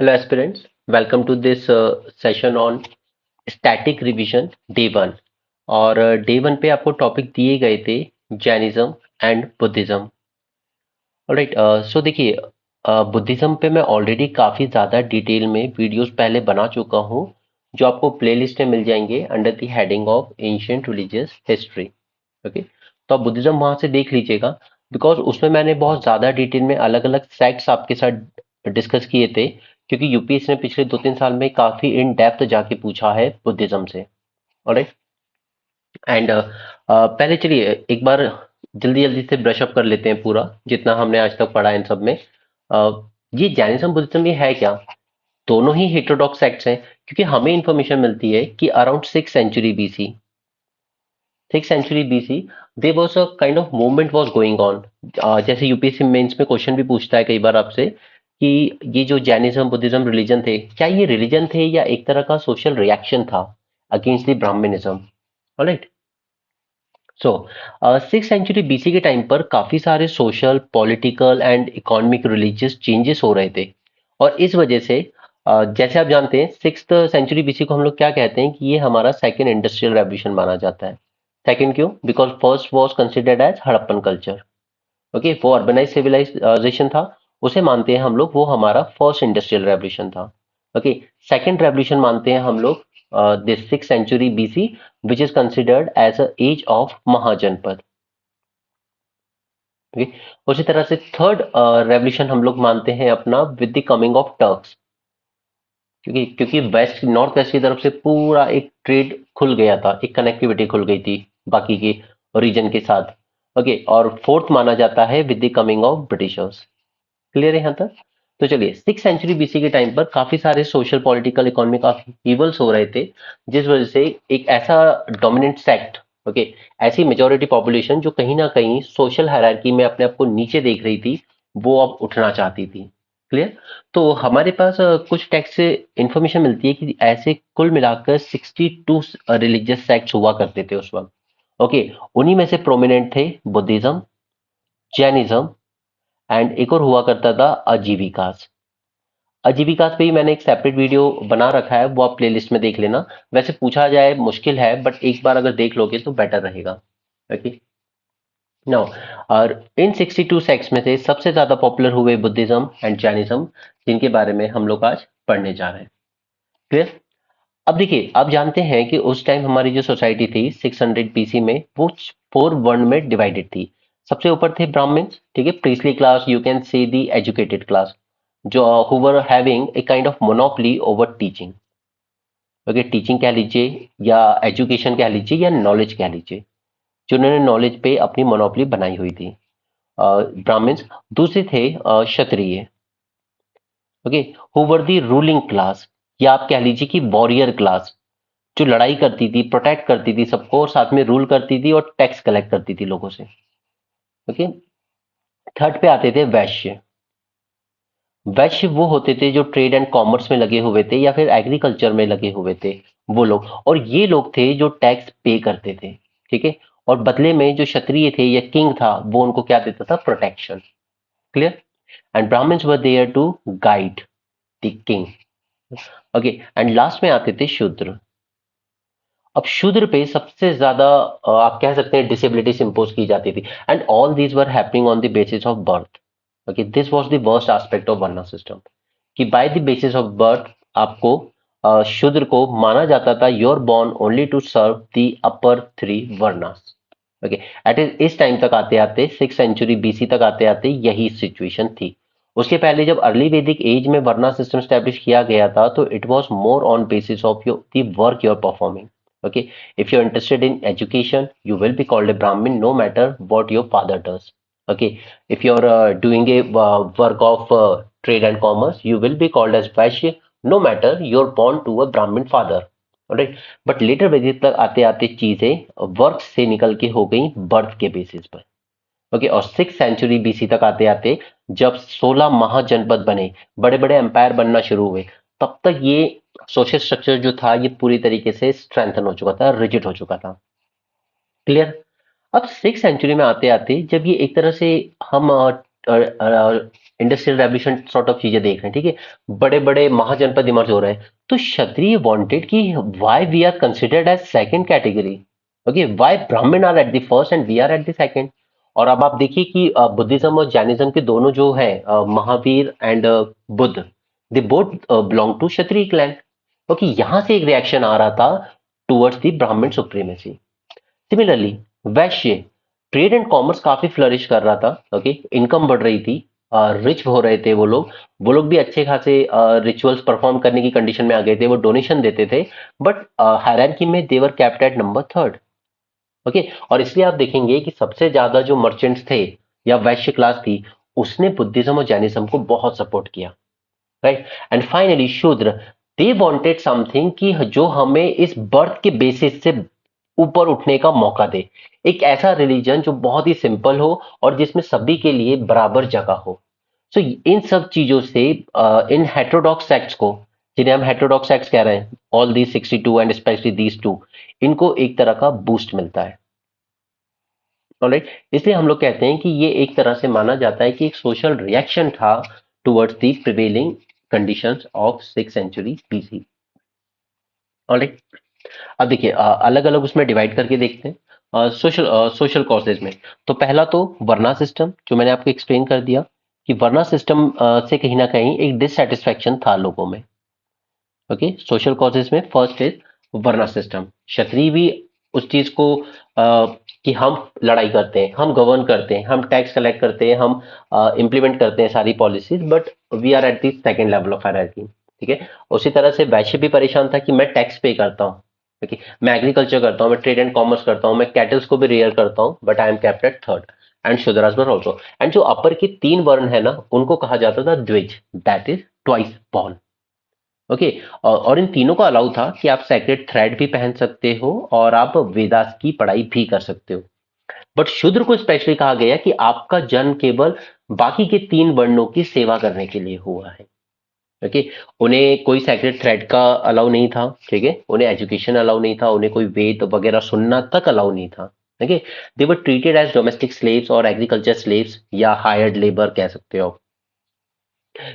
Hello aspirants, welcome to this session on static revision day one. और day one पे आपको topic दिए गए थे जैनिज्म एंड बुद्धिज्म। ऑलराइट, सो देखिए, बुद्धिज्म पे मैं ऑलरेडी काफ़ी ज़्यादा डिटेल में वीडियोस पहले बना चुका हूँ, जो आपको प्लेलिस्ट में मिल जाएंगे under the heading of ancient religious history. Okay, तो आप बुद्धिज्म वहाँ से देख लीजिएगा, बिकॉज उसमें मैंने बहुत ज़्यादा डिटेल में अलग अलग सेक्ट्स आपके साथ डिस्कस किए थे, क्योंकि यूपीएससी ने पिछले 2-3 साल में काफ़ी इन डेप्थ जाके पूछा है बुद्धिज्म से। ऑलराइट, एंड पहले चलिए एक बार जल्दी जल्दी से ब्रश अप कर लेते हैं पूरा जितना हमने आज तक पढ़ा इन सब में। ये जैनिज्म बुद्धिज्म ये है क्या? दोनों ही हेटेरोडॉक्स सेक्ट्स हैं, क्योंकि हमें इंफॉर्मेशन मिलती है कि around 6th century BC there was a kind of movement was going on. जैसे यूपीएससी मेंस में क्वेश्चन भी पूछता है कई बार आपसे कि ये जो जैनिज्म बुद्धिज्म रिलीजन थे, क्या ये रिलीजन थे या एक तरह का सोशल रिएक्शन था against the Brahmanism. Alright, so 6th century BC के टाइम पर काफी सारे social political and economic religious changes हो रहे थे। और इस वजह से जैसे आप जानते हैं 6th century BC को हम लोग क्या कहते हैं कि ये हमारा सेकेंड इंडस्ट्रियल रेवोल्यूशन माना जाता है। सेकेंड क्यों? Because first was considered as Harappan culture. Okay, वो अर्बनाइज सिविलाइजेशन था, उसे मानते हैं हम लोग वो हमारा फर्स्ट इंडस्ट्रियल रेवोल्यूशन था। ओके, सेकेंड रेवोल्यूशन मानते हैं हम लोग this 6th century BC, which is considered as a age of Mahajanapada. Okay, उसी तरह से थर्ड रेवोल्यूशन हम लोग मानते हैं अपना with the coming of Turks, क्योंकि क्योंकि वेस्ट नॉर्थ वेस्ट की तरफ से पूरा एक ट्रेड खुल गया था, एक कनेक्टिविटी खुल गई थी बाकी के रीजन के साथ। ओके, और फोर्थ माना जाता है with the coming of Britishers. Clear है यहाँ तक? तो चलिए, 6th century BC के टाइम पर काफी सारे सोशल पॉलिटिकल इकोनॉमिक इवल्स हो रहे थे, जिस वजह से एक ऐसा डोमिनेंट सेक्ट, ओके, ऐसी मेजोरिटी पॉपुलेशन जो कहीं ना कहीं सोशल हायरार्की में अपने आप को नीचे देख रही थी, वो अब उठना चाहती थी। क्लियर? तो हमारे पास कुछ टेक्स्ट से इंफॉर्मेशन मिलती है कि ऐसे कुल मिलाकर 62 रिलीजियस सेक्ट्स हुआ करते थे उस वक्त। ओके, उन्हीं में से प्रोमिनेंट थे बुद्धिज्म, जैनिज्म एंड एक और हुआ करता था अजीविकास। अजीविकास पे ही मैंने एक सेपरेट वीडियो बना रखा है, वो आप प्लेलिस्ट में देख लेना। वैसे पूछा जाए मुश्किल है, बट एक बार अगर देख लोगे तो बेटर रहेगा। ओके, नाउ, और इन 62 सेक्ट्स में से सबसे ज्यादा पॉपुलर हुए बुद्धिज्म एंड जैनिज्म, जिनके बारे में हम लोग आज पढ़ने जा रहे हैं। क्लियर? अब देखिए, आप जानते हैं कि उस टाइम हमारी जो सोसाइटी थी 600 BC में, वो 4 वर्ण में डिवाइडेड थी। सबसे ऊपर थे ब्राह्मण्स, ठीक है, priestly class, you can say the educated class, जो who were having a kind of monopoly over teaching. Okay, teaching कह लीजिए या एजुकेशन कह लीजिए या नॉलेज कह लीजिए, जिन्होंने नॉलेज पे अपनी मोनोपोली बनाई हुई थी, ब्राह्मण्स। दूसरे थे Kshatriya, okay, who were the ruling class, या आप कह लीजिए कि वॉरियर क्लास, जो लड़ाई करती थी, प्रोटेक्ट करती थी सबको, और साथ में रूल करती थी और टैक्स कलेक्ट करती थी लोगों से। ओके, थर्ड पे आते थे वैश्य। वैश्य वो होते थे जो ट्रेड एंड कॉमर्स में लगे हुए थे या फिर एग्रीकल्चर में लगे हुए थे, वो लोग। और ये लोग थे जो टैक्स पे करते थे, ठीक है, और बदले में जो क्षत्रिय थे या किंग था, वो उनको क्या देता था? Protection. Clear? And Brahmins were there to guide the king. Okay, and last में आते थे शूद्र। अब शूद्र पे सबसे ज्यादा आप कह सकते हैं डिसेबिलिटीज इंपोज की जाती थी, and all these were happening on the basis of birth. Okay, this was the worst aspect of varna system, कि by the basis of birth आपको शूद्र को माना जाता था, you are born only to serve the upper 3 varnas. Okay, at इस time तक आते आते 6th century BC तक आते आते यही सिचुएशन थी। उसके पहले जब अर्ली वैदिक एज में वर्ना सिस्टम स्टैब्लिश किया गया था, तो it was more on basis of your the work you are performing. Okay, if you're interested in education, you will be called a Brahmin no matter what your father does. Okay, if you're doing a work of trade and commerce, you will be called as Vaishya no matter you're born to a Brahmin father. Alright, but later वैदिक तक आते आते चीजें work से निकल के हो गई बर्थ के बेसिस पर। ओके, और 6th century BC तक आते आते जब 16 महाजनपद बने, बड़े बड़े एम्पायर बनना शुरू हुए, तब तक ये सोशल स्ट्रक्चर जो था ये पूरी तरीके से स्ट्रेंथन हो चुका था, रिजिड हो चुका था। क्लियर? अब 6th century में आते आते जब ये एक तरह से हम इंडस्ट्रियल रेवोल्यूशन सॉर्ट ऑफ चीजें देख रहे हैं, ठीक है, बड़े बड़े महाजनपद इमर्ज हो रहे हैं, तो क्षत्रिय वांटेड कि why we are considered as second category, okay, why Brahmin are at the first and we are at the second. और अब आप देखिए कि बुद्धिज्म और जैनिज्म के दोनों जो है, Mahavir and Buddha, they both belong to Kshatriya clan. Okay, यहां से एक रिएक्शन आ रहा था towards the Brahmin supremacy. Similarly Vaishya, trade and commerce काफी फ्लरिश कर रहा था, ओके, इनकम बढ़ रही थी, रिच हो रहे थे वो लोग भी अच्छे खासे रिचुअल्स परफॉर्म करने की कंडीशन में आ गए थे, वो डोनेशन देते थे, बट हायरार्की में they kept at number third. Okay, और इसलिए आप देखेंगे कि सबसे ज्यादा जो मर्चेंट्स थे या वैश्य क्लास थी, उसने बुद्धिज्म और जैनिज्म को बहुत सपोर्ट किया, राइट। एंड फाइनली शूद्र, दे वांटेड समथिंग कि जो हमें इस बर्थ के बेसिस से ऊपर उठने का मौका दे, एक ऐसा रिलीजन जो बहुत ही सिंपल हो और जिसमें सभी के लिए बराबर जगह हो। सो इन सब चीजों से इन हेटेरोडॉक्स सेक्ट्स को, जिन्हें हम हेटेरोडॉक्स सेक्ट्स कह रहे हैं, all these 62 and specially these two, इनको एक तरह का बूस्ट मिलता है। ऑलराइट, इसलिए हम लोग कहते हैं कि ये एक तरह से माना जाता है कि एक सोशल रिएक्शन था towards the prevailing conditions of 6th century BC। Alright, अब देखिए अलग अलग उसमें डिवाइड करके देखते हैं सोशल सोशल कॉजेज में। तो पहला तो वर्ना सिस्टम, जो मैंने आपको एक्सप्लेन कर दिया कि वर्ना सिस्टम से कहीं ना कहीं एक डिससेटिस्फैक्शन था लोगों में। ओके, सोशल कॉजेज में फर्स्ट इज वर्ना सिस्टम। क्षत्रिय भी उस चीज को कि हम लड़ाई करते हैं, हम गवर्न करते हैं, हम टैक्स कलेक्ट करते हैं, हम इम्प्लीमेंट करते हैं सारी policies, but we are at the second level of hierarchy, ठीक है। उसी तरह से वैश्य भी परेशान था कि मैं टैक्स पे करता हूँ, ओके, मैं एग्रीकल्चर करता हूँ, मैं ट्रेड एंड कॉमर्स करता हूँ, मैं कैटल्स को भी रेयर करता हूँ, but I am kept eight third. And Shudras were also, and जो अपर के तीन वर्ण है ना, उनको कहा जाता था द्विज, that is twice born. Okay, और इन तीनों को अलाउ था कि आप सैक्रेड थ्रेड भी पहन सकते हो और आप वेदास की पढ़ाई भी कर सकते हो, बट शूद्र को स्पेशली कहा गया कि आपका जन्म केवल बाकी के तीन वर्णों की सेवा करने के लिए हुआ है। ओके, उन्हें कोई सैक्रेड थ्रेड का अलाउ नहीं था, ठीक है, उन्हें एजुकेशन अलाउ नहीं था, उन्हें कोई वेद वगैरह सुनना तक अलाउ नहीं था। Okay, they were treated as domestic slaves और एग्रीकल्चर स्लेव्स या हायर्ड लेबर कह सकते हो,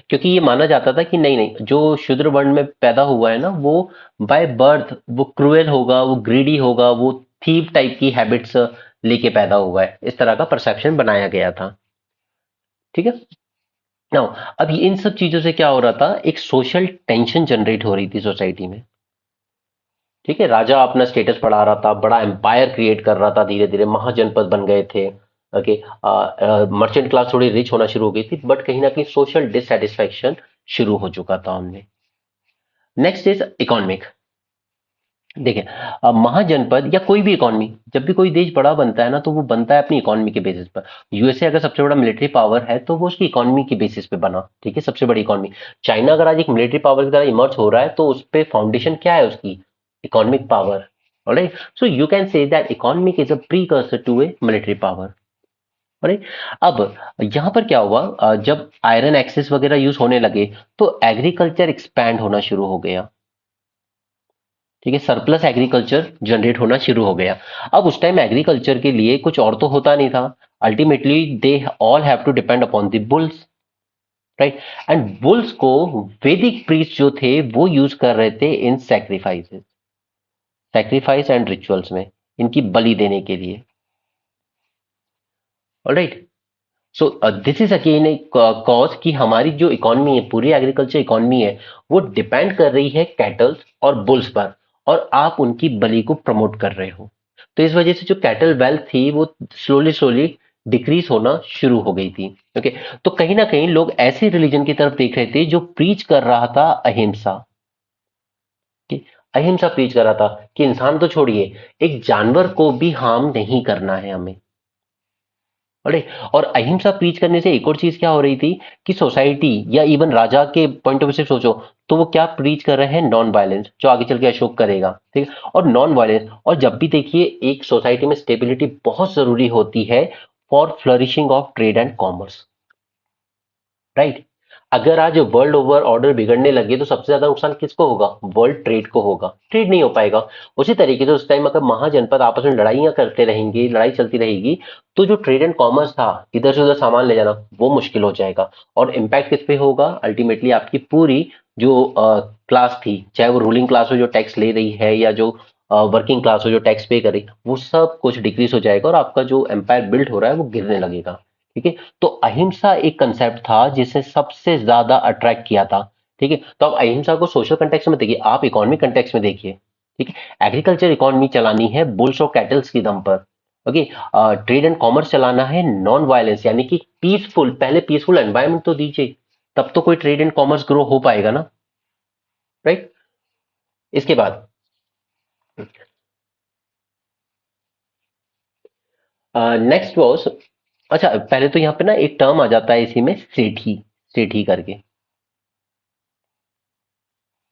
क्योंकि ये माना जाता था कि नहीं नहीं, जो शूद्र वर्ण में पैदा हुआ है ना, वो बाय बर्थ वो क्रूएल होगा, वो ग्रीडी होगा, वो थीव टाइप की हैबिट्स लेके पैदा हुआ है, इस तरह का परसेप्शन बनाया गया था, ठीक है। नाउ अब इन सब चीजों से क्या हो रहा था, एक सोशल टेंशन जनरेट हो रही थी सोसाइटी में, ठीक है। राजा अपना स्टेटस बढ़ा रहा था, बड़ा एम्पायर क्रिएट कर रहा था, धीरे धीरे महाजनपद बन गए थे। ओके, मर्चेंट क्लास थोड़ी रिच होना शुरू हो गई थी, बट कहीं ना कहीं सोशल डिससेटिस्फैक्शन शुरू हो चुका था उनमें। Next is economic. देखिए महाजनपद या कोई भी इकोनॉमी, जब भी कोई देश बड़ा बनता है ना, तो वो बनता है अपनी इकोनॉमी के बेसिस पर। यूएसए अगर सबसे बड़ा मिलिट्री पावर है, तो वो उसकी इकोनॉमी के बेसिस पे बना, ठीक है, सबसे बड़ी इकोनॉमी। चाइना अगर आज एक मिलिट्री पावर की तरह इमर्ज हो रहा है, तो उस पे फाउंडेशन क्या है उसकी, economic power. Alright, so you can say that economic is a precursor to a military power. Right, अब यहाँ पर क्या हुआ, जब आयरन एक्सेस वगैरह यूज होने लगे, तो एग्रीकल्चर एक्सपैंड होना शुरू हो गया, ठीक है, सरप्लस एग्रीकल्चर जनरेट होना शुरू हो गया। अब उस टाइम एग्रीकल्चर के लिए कुछ और तो होता नहीं था, ultimately they all have to depend upon the bulls, right. And bulls को वैदिक प्रीस्ट जो थे वो यूज कर रहे थे इन सैक्रिफाइसेस, सैक्रिफाइस एंड रिचुअल्स में, इनकी बलि देने के लिए। Alright, so this is again A cause कि हमारी जो इकोनॉमी है, पूरी एग्रीकल्चर इकोनॉमी है, वो डिपेंड कर रही है कैटल्स और बुल्स पर, और आप उनकी बलि को प्रमोट कर रहे हो। तो इस वजह से जो कैटल वेल्थ थी वो स्लोली स्लोली डिक्रीज होना शुरू हो गई थी। ओके, तो कहीं ना कहीं लोग ऐसे रिलीजन की तरफ देख रहे थे जो प्रीच कर रहा था अहिंसा की, अहिंसा प्रीच कर रहा था कि इंसान तो छोड़िए, एक जानवर को भी हार्म नहीं करना है हमें। अरे, और अहिंसा प्रीच करने से एक और चीज क्या हो रही थी कि सोसाइटी या इवन राजा के पॉइंट ऑफ व्यू से सोचो, तो वो क्या प्रीच कर रहे हैं, नॉन वायलेंस, जो आगे चल के अशोक करेगा, ठीक है, और नॉन वायलेंस। और जब भी देखिए एक सोसाइटी में स्टेबिलिटी बहुत जरूरी होती है for flourishing of trade and commerce, right. अगर आज वर्ल्ड ओवर ऑर्डर बिगड़ने लगे तो सबसे ज्यादा नुकसान किसको होगा? वर्ल्ड ट्रेड को होगा, ट्रेड नहीं हो पाएगा। उसी तरीके से उस टाइम अगर महाजनपद आपस में लड़ाइयां करते रहेंगे, लड़ाई चलती रहेगी, तो जो ट्रेड एंड कॉमर्स था, इधर से उधर सामान ले जाना, वो मुश्किल हो जाएगा। और इम्पैक्ट किस पे होगा? अल्टीमेटली आपकी पूरी जो क्लास थी, चाहे वो रूलिंग क्लास हो जो टैक्स ले रही है, या जो वर्किंग क्लास हो जो टैक्स पे करे, वो सब कुछ डिक्रीज हो जाएगा और आपका जो एम्पायर बिल्ड हो रहा है वो गिरने लगेगा। ठीक है। तो अहिंसा एक कंसेप्ट था जिसे सबसे ज्यादा अट्रैक्ट किया था। ठीक है। तो आप अहिंसा को सोशल कंटेक्स्ट में देखिए, आप इकोनॉमिक कंटेक्स्ट में देखिए। ठीक है। एग्रीकल्चर इकोनॉमी चलानी है बुल्स और कैटल्स की दम पर। ओके। ट्रेड एंड कॉमर्स चलाना है नॉन वायलेंस, यानी कि पीसफुल, पहले पीसफुल एनवायरनमेंट तो दीजिए, तब तो कोई ट्रेड एंड कॉमर्स ग्रो हो पाएगा ना। राइट। इसके बाद नेक्स्ट वॉज, अच्छा पहले तो यहाँ पे ना एक टर्म आ जाता है इसी में, सेठी, सेठी करके।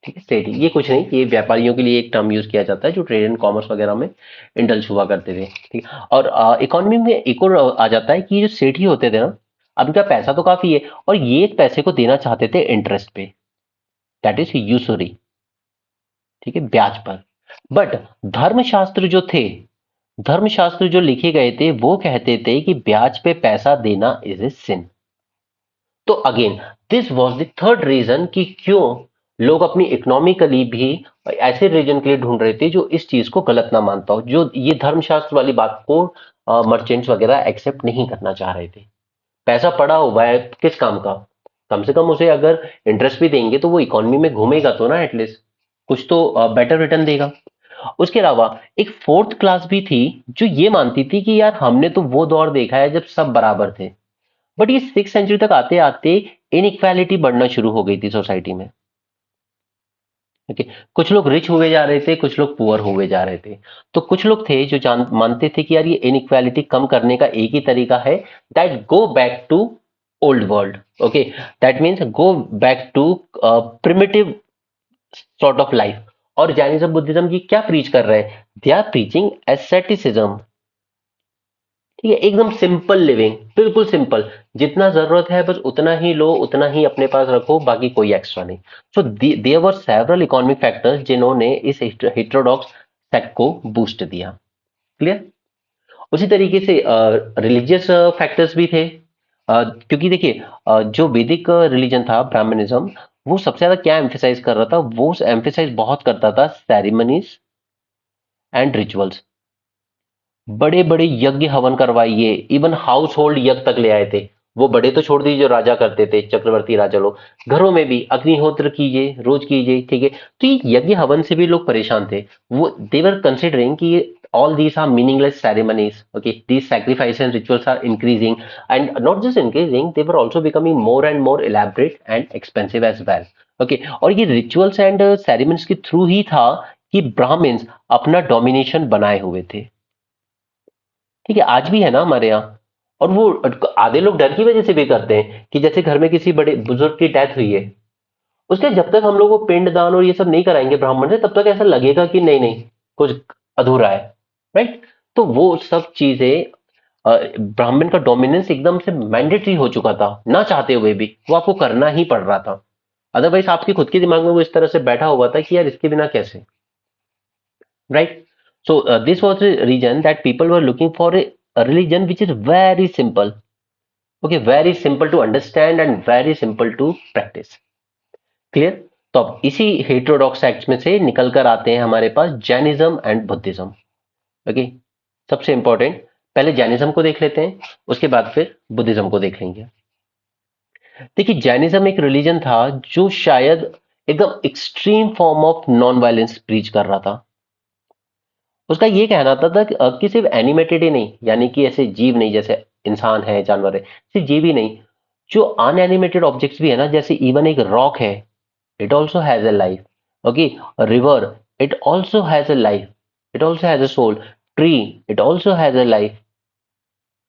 ठीक है। सेठी ये कुछ नहीं, ये व्यापारियों के लिए एक टर्म यूज किया जाता है जो ट्रेड एंड कॉमर्स वगैरह में इंडल्ज हुआ करते थे। ठीक है। और इकोनॉमी में एक और आ जाता है कि ये जो सेठी होते थे ना, अब इनका पैसा तो काफी है और ये पैसे को देना चाहते थे इंटरेस्ट पे, दैट इज यूसुरी। ठीक है, ब्याज पर। बट धर्मशास्त्र जो थे, धर्मशास्त्र जो लिखे गए थे वो कहते थे कि ब्याज पे पैसा देना इज ए सिन। तो again this was the third reason कि क्यों लोग अपनी इकोनॉमिकली भी ऐसे रीजन के लिए ढूंढ रहे थे जो इस चीज को गलत ना मानता हो, जो ये धर्मशास्त्र वाली बात को मर्चेंट्स वगैरह एक्सेप्ट नहीं करना चाह रहे थे। पैसा पड़ा हुआ है किस काम का? कम से कम उसे अगर इंटरेस्ट भी देंगे तो वो इकोनॉमी में घूमेगा तो ना, एटलीस्ट कुछ तो बेटर रिटर्न देगा। उसके अलावा एक फोर्थ क्लास भी थी जो ये मानती थी कि यार हमने तो वो दौर देखा है जब सब बराबर थे। बट ये 6th सेंचुरी तक आते आते इनइक्वालिटी बढ़ना शुरू हो गई थी सोसाइटी में। ओके। कुछ लोग रिच हुए जा रहे थे, कुछ लोग पुअर हुए जा रहे थे। तो कुछ लोग थे जो जान मानते थे कि यार ये इनइक्वालिटी कम करने का एक ही तरीका है, that go back to old world. Okay. That means go back to primitive sort of life. और जैनिज्म बुद्धिज्म की क्या प्रीच कर रहे हैं? They are preaching asceticism. ठीक है, एकदम सिंपल लिविंग, बिल्कुल सिंपल। जितना जरूरत है बस उतना ही लो, उतना ही अपने पास रखो, बाकी कोई एक्स्ट्रा नहीं। So there were several economic factors जिन्होंने इस हेटेरोडॉक्स सेक्ट को बूस्ट दिया। क्लियर। उसी तरीके से रिलीजियस फैक्टर्स भी थे। क्योंकि देखिए जो वैदिक रिलीजन था ब्राह्मणिज्म, वो सबसे ज्यादा क्या एम्फेसाइज कर रहा था? वो एम्फेसाइज बहुत करता था सेरेमनीज एंड रिचुअल्स। बड़े बड़े यज्ञ हवन करवाइए, इवन हाउस होल्ड यज्ञ तक ले आए थे। वो बड़े तो छोड़ दीजिए जो राजा करते थे, चक्रवर्ती राजा लोग, घरों में भी अग्निहोत्र कीजिए, रोज कीजिए। ठीक है। तो ये यज्ञ हवन से भी लोग परेशान थे। वो देवर कंसिडरिंग कि all these are meaningless ceremonies. Okay, these sacrifices and rituals are increasing, and not just increasing, they were also becoming more and more elaborate and expensive as well. Okay, और ये rituals and ceremonies के through ही था कि Brahmins अपना domination बनाए हुए थे। ठीक है, आज भी है ना हमारे यहाँ। और वो आधे लोग डर की वजह से भी करते हैं कि जैसे घर में किसी बड़े बुजुर्ग की डेथ हुई है, उसके जब तक हम लोग वो पिंड दान और ये सब नहीं कराएंगे ब्राह्मण से, तब तक ऐसा लगेगा कि नहीं नहीं कुछ अधूरा है। राइट। तो वो सब चीजें ब्राह्मण का डोमिनेंस एकदम से मैंडेटरी हो चुका था, ना चाहते हुए भी वो आपको करना ही पड़ रहा था। अदरवाइज आपके खुद के दिमाग में वो इस तरह से बैठा हुआ था कि यार इसके बिना कैसे। Right. So this was a region that people were looking for a religion which is very simple. Okay, very simple to understand and very simple to practice. Clear? तो अब इसी हेटेरोडॉक्स सेक्ट्स में से निकल कर आते हैं हमारे पास जैनिज्म एंड बुद्धिज्म। ओके। सबसे इंपॉर्टेंट, पहले जैनिज्म को देख लेते हैं, उसके बाद फिर बुद्धिज्म को देख लेंगे। देखिए जैनिज्म एक रिलीजन था जो शायद एकदम extreme form of non violence preach कर रहा था। उसका ये कहना था कि सिर्फ एनिमेटेड ही नहीं, यानी कि ऐसे जीव नहीं, जैसे इंसान है, जानवर है, सिर्फ जीव ही नहीं, जो अनएनिमेटेड ऑब्जेक्ट्स भी है ना, जैसे इवन एक रॉक है, it also has a life. Okay. River, it also has a life, it also has a soul. Tree, it also has a life.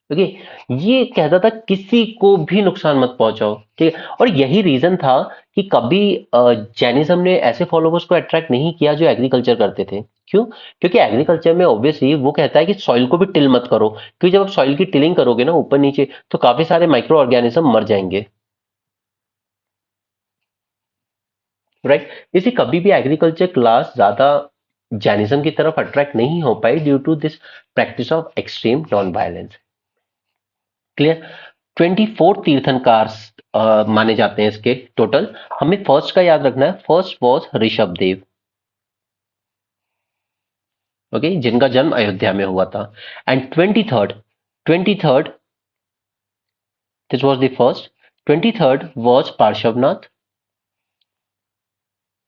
Okay. ये कहता था किसी को भी नुकसान मत पहुंचाओ। ठीक है। और यही रीजन था कि कभी जैनिज्म ने ऐसे फॉलोवर्स को अट्रैक्ट नहीं किया जो एग्रीकल्चर करते थे। क्यों? क्योंकि एग्रीकल्चर में ऑब्वियसली वो कहता है कि सॉइल को भी टिल मत करो, क्योंकि जब आप सॉइल की टिलिंग करोगे ना ऊपर नीचे, तो काफी सारे माइक्रो ऑर्गेनिज्म मर जाएंगे। राइट। इसे कभी भी एग्रीकल्चर क्लास ज्यादा जैनिज्म की तरफ अट्रैक्ट नहीं हो पाई due to this practice of extreme non violence. Clear. 24 Tirthankara माने जाते हैं इसके टोटल। हमें फर्स्ट का याद रखना है, first was Rishabh Dev, okay, जिनका जन्म अयोध्या में हुआ था। And 23rd this was the first. 23rd was Parshvanath,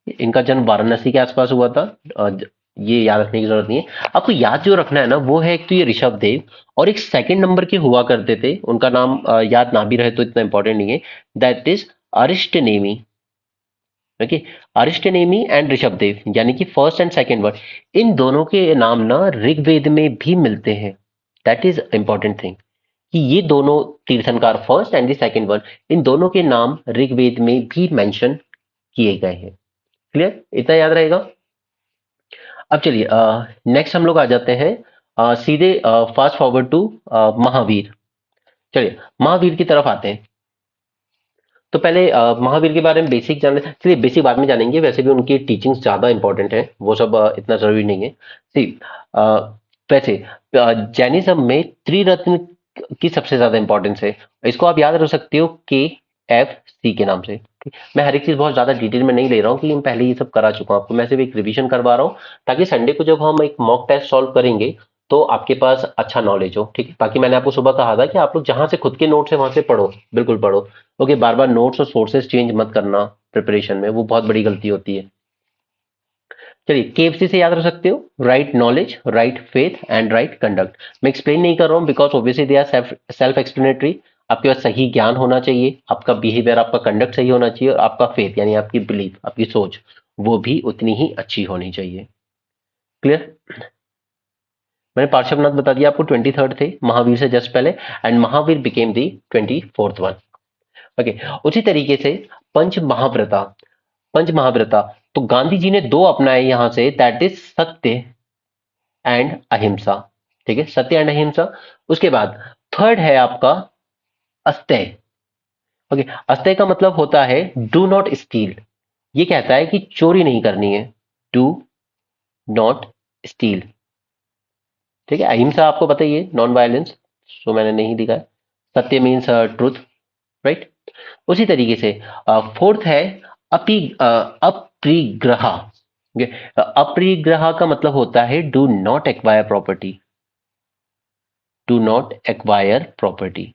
इनका जन्म वाराणसी के आसपास हुआ था। ये याद रखने की जरूरत नहीं है। आपको याद जो रखना है ना वो है एक तो ये ऋषभ देव, और एक सेकंड नंबर के हुआ करते थे, उनका नाम याद ना भी रहे तो इतना इंपॉर्टेंट नहीं है, that is Arishtanemi. Okay, Arishtanemi and Rishabh Dev, यानी कि फर्स्ट एंड सेकंड वर्ड, इन दोनों के नाम ना ऋग्वेद में भी मिलते हैं। दैट इज इंपॉर्टेंट थिंग कि ये दोनों Tirthankara first and the second one, इन दोनों के नाम ऋग्वेद में भी मेंशन किए गए हैं। क्लियर, इतना याद रहेगा। अब चलिए नेक्स्ट हम लोग आ जाते हैं सीधे फास्ट फॉरवर्ड टू महावीर। चलिए महावीर की तरफ आते हैं। तो पहले महावीर के बारे में बेसिक जान लें। चलिए बेसिक बाद में जानेंगे, वैसे भी उनकी टीचिंग्स ज्यादा इंपॉर्टेंट है, वो सब इतना जरूरी नहीं है। सी वैसे जैनिज्म में त्रिरत्न की सबसे ज्यादा इंपॉर्टेंस है। इसको आप याद रख सकते हो KFC के नाम से। मैं हर एक चीज बहुत ज्यादा डिटेल में नहीं ले रहा हूँ कि मैं पहले ये सब करा चुका हूँ आपको, मैं सिर्फ एक रिवीजन करवा रहा हूँ ताकि संडे को जब हम एक मॉक टेस्ट सॉल्व करेंगे तो आपके पास अच्छा नॉलेज हो। ठीक है, बाकी मैंने आपको सुबह कहा था कि आप लोग जहां से खुद के नोट्स है वहां से पढ़ो, बिल्कुल पढ़ो। ओके, बार बार नोट्स और सोर्सेज चेंज मत करना प्रिपरेशन में, वो बहुत बड़ी गलती होती है। चलिए KFC से याद रख सकते हो, right knowledge, right faith and right conduct. मैं एक्सप्लेन नहीं कर रहा हूँ because obviously they are self explanatory. आपके पास सही ज्ञान होना चाहिए, आपका बिहेवियर, आपका कंडक्ट सही होना चाहिए, और आपका फेथ यानी आपकी बिलीफ, आपकी सोच, वो भी उतनी ही अच्छी होनी चाहिए। क्लियर। मैंने पार्श्वनाथ बता दिया आपको 23rd थे, महावीर से जस्ट पहले, and Mahavir became the 24th one. Okay, उसी तरीके से पंच महाव्रता। पंच महाव्रता, तो गांधी जी ने दो अपनाए यहां से, दैट इज सत्य एंड अहिंसा। ठीक है, सत्य एंड अहिंसा। उसके बाद थर्ड है आपका अस्तेय। ओके, अस्तेय का मतलब होता है डू नॉट स्टील। ये कहता है कि चोरी नहीं करनी है, डू नॉट स्टील। ठीक है, अहिंसा आपको पता ही है, नॉन वायलेंस, सो मैंने नहीं दिखा है। सत्य मीन्स ट्रूथ, राइट। उसी तरीके से फोर्थ है अपरिग्रह। अपरिग्रह का मतलब होता है do not acquire property, do not acquire property.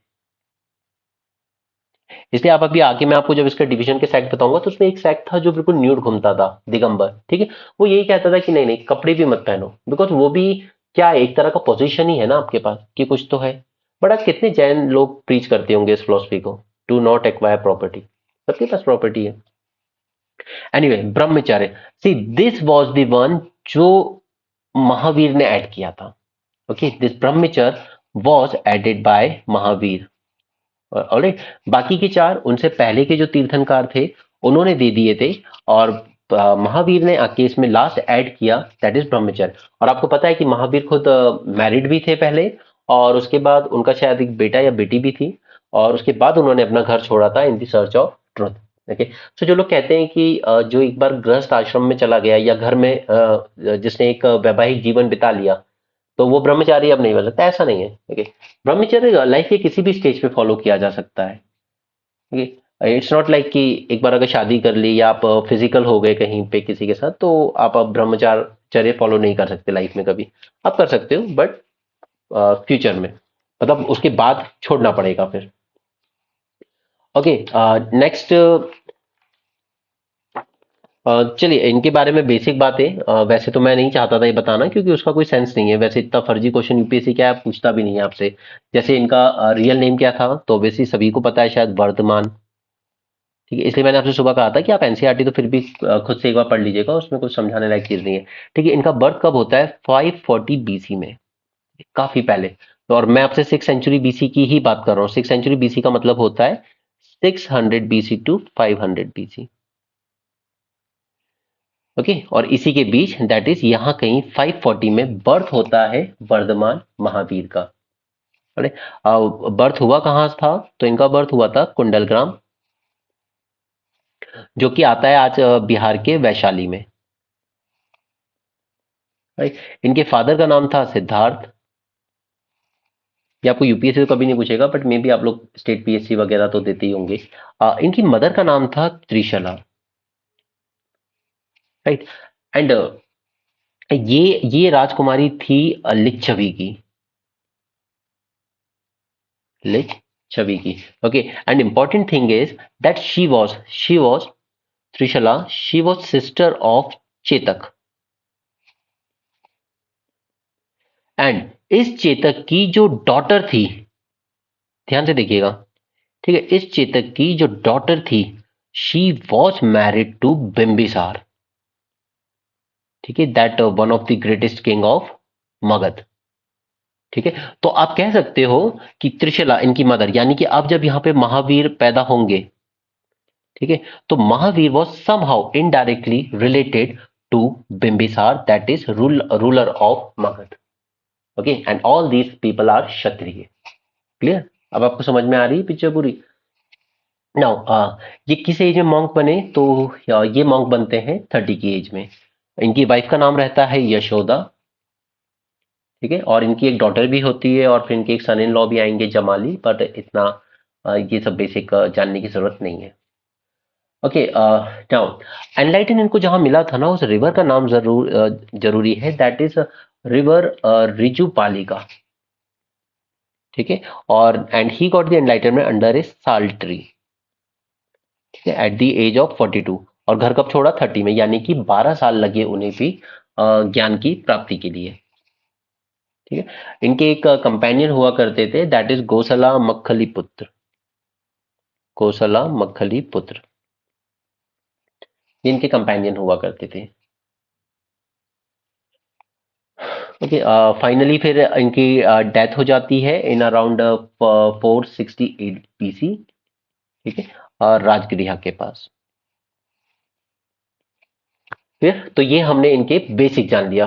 इसलिए आप अभी आगे मैं आपको जब इसका डिवीजन के सेक्ट बताऊंगा तो उसमें एक सेक्ट था जो बिल्कुल न्यूड घूमता था, दिगंबर। ठीक है, वो यही कहता था कि नहीं नहीं कपड़े भी मत पहनो, बिकॉज वो भी क्या है, एक तरह का पोजीशन ही है ना आपके पास कि कुछ तो है। बट आज कितने जैन लोग प्रीच करते होंगे इस फिलोसफी को, डू नॉट एक्वायर प्रॉपर्टी, सबके पास प्रॉपर्टी है। Anyway, brahmacharya, see this was the one जो महावीर ने ऐड किया था। Okay, this brahmacharya was added by Mahavir. Alright, बाकी के चार उनसे पहले के जो तीर्थंकार थे उन्होंने दे दिए थे, और महावीर ने आके इसमें लास्ट ऐड किया, दैट इज ब्रह्मचर्य। और आपको पता है कि महावीर खुद मैरिड भी थे पहले, और उसके बाद उनका शायद एक बेटा या बेटी भी थी, और उसके बाद उन्होंने अपना घर छोड़ा था in the search of truth. Okay, so जो लोग कहते हैं कि जो एक बार गृहस्थ आश्रम में चला गया या घर में जिसने एक वैवाहिक जीवन बिता लिया तो वो ब्रह्मचारी अब नहीं बन सकता, ऐसा नहीं है। ओके, ब्रह्मचर्य लाइफ के किसी भी स्टेज पे फॉलो किया जा सकता है। ओके, इट्स नॉट लाइक कि एक बार अगर शादी कर ली या आप फिजिकल हो गए कहीं पे किसी के साथ तो आप अब ब्रह्मचार्य फॉलो नहीं कर सकते लाइफ में कभी। आप कर सकते हो बट फ्यूचर में, मतलब उसके बाद छोड़ना पड़ेगा फिर। ओके, नेक्स्ट चलिए इनके बारे में बेसिक बातें, वैसे तो मैं नहीं चाहता था ये बताना क्योंकि उसका कोई सेंस नहीं है, वैसे इतना फर्जी क्वेश्चन यूपीएससी क्या है पूछता भी नहीं है आपसे। जैसे इनका रियल नेम क्या था तो वैसे सभी को पता है शायद, वर्धमान। ठीक है, इसलिए मैंने आपसे सुबह कहा था कि आप एनसीईआरटी तो फिर भी खुद से एक बार पढ़ लीजिएगा, उसमें कुछ समझाने लायक चीज नहीं है। ठीक है, इनका बर्थ कब होता है, 540 बीसी में, काफी पहले। तो और मैं आपसे 6th सेंचुरी बीसी की ही बात कर रहा हूँ। 6th सेंचुरी बीसी का मतलब होता है 600 बीसी टू 500 बीसी। ओके, और इसी के बीच दैट इज यहाँ कहीं 540 में बर्थ होता है वर्धमान महावीर का। अरे, बर्थ हुआ कहाँ था, तो इनका बर्थ हुआ था कुंडलग्राम। जो कि आता है आज बिहार के वैशाली में। राइट। इनके फादर का नाम था सिद्धार्थ। ये आपको यूपीएससी तो कभी नहीं पूछेगा, बट मे बी आप लोग स्टेट पीएससी वगैरह तो देते ही होंगे। इनकी मदर का नाम था त्रिशला। राइट। एंड ये राजकुमारी थी लिच्छवी की। लिच्छवी की। Okay. And important thing is that she was Trishala, she was sister of Chetak. And इस चेतक की जो डॉटर थी, ध्यान से देखिएगा, ठीक है, इस चेतक की जो डॉटर थी, she was married to Bimbisara. ठीक है, that one of the greatest king of Magadha. ठीक है, तो आप कह सकते हो कि त्रिशला इनकी मदर, यानी कि अब जब यहां पे महावीर पैदा होंगे, ठीक है, तो Mahavir was somehow indirectly related to Bimbisara, that is ruler of Magadha. Okay, and all these people are kshatriya. Clear? अब आपको समझ में आ रही है पिक्चर पूरी? नाउ ये किस एज में मॉन्क बने? तो ये मॉन्क बनते हैं 30 की एज में। इनकी वाइफ का नाम रहता है यशोदा। ठीक है, और इनकी एक डॉटर भी होती है, और फिर इनके एक सन इन लॉ भी आएंगे, जमाली, बट इतना ये सब बेसिक जानने की जरूरत नहीं है। ओके। नाउ एनलाइटन इनको जहां मिला था ना, उस रिवर का नाम जरूरी है, दैट इज रिवर रिजुपालिका। ठीक है, और and he got the enlightenment under a sal tree. ठीक है, एट द एज ऑफ 42। और घर कब छोड़ा? 30 में, यानी कि 12 साल लगे उन्हें भी ज्ञान की प्राप्ति के लिए। ठीक है, इनके एक कंपेनियन हुआ करते थे, दैट इज गोसला मक्खली पुत्र। गोसला मक्खली पुत्र, ये इनके कंपेनियन हुआ करते थे। ओके। फाइनली फिर इनकी डेथ हो जाती है इन अराउंड 468 बीसी। ठीक है, और राजगृह के पास। फिर तो ये हमने इनके बेसिक जान लिया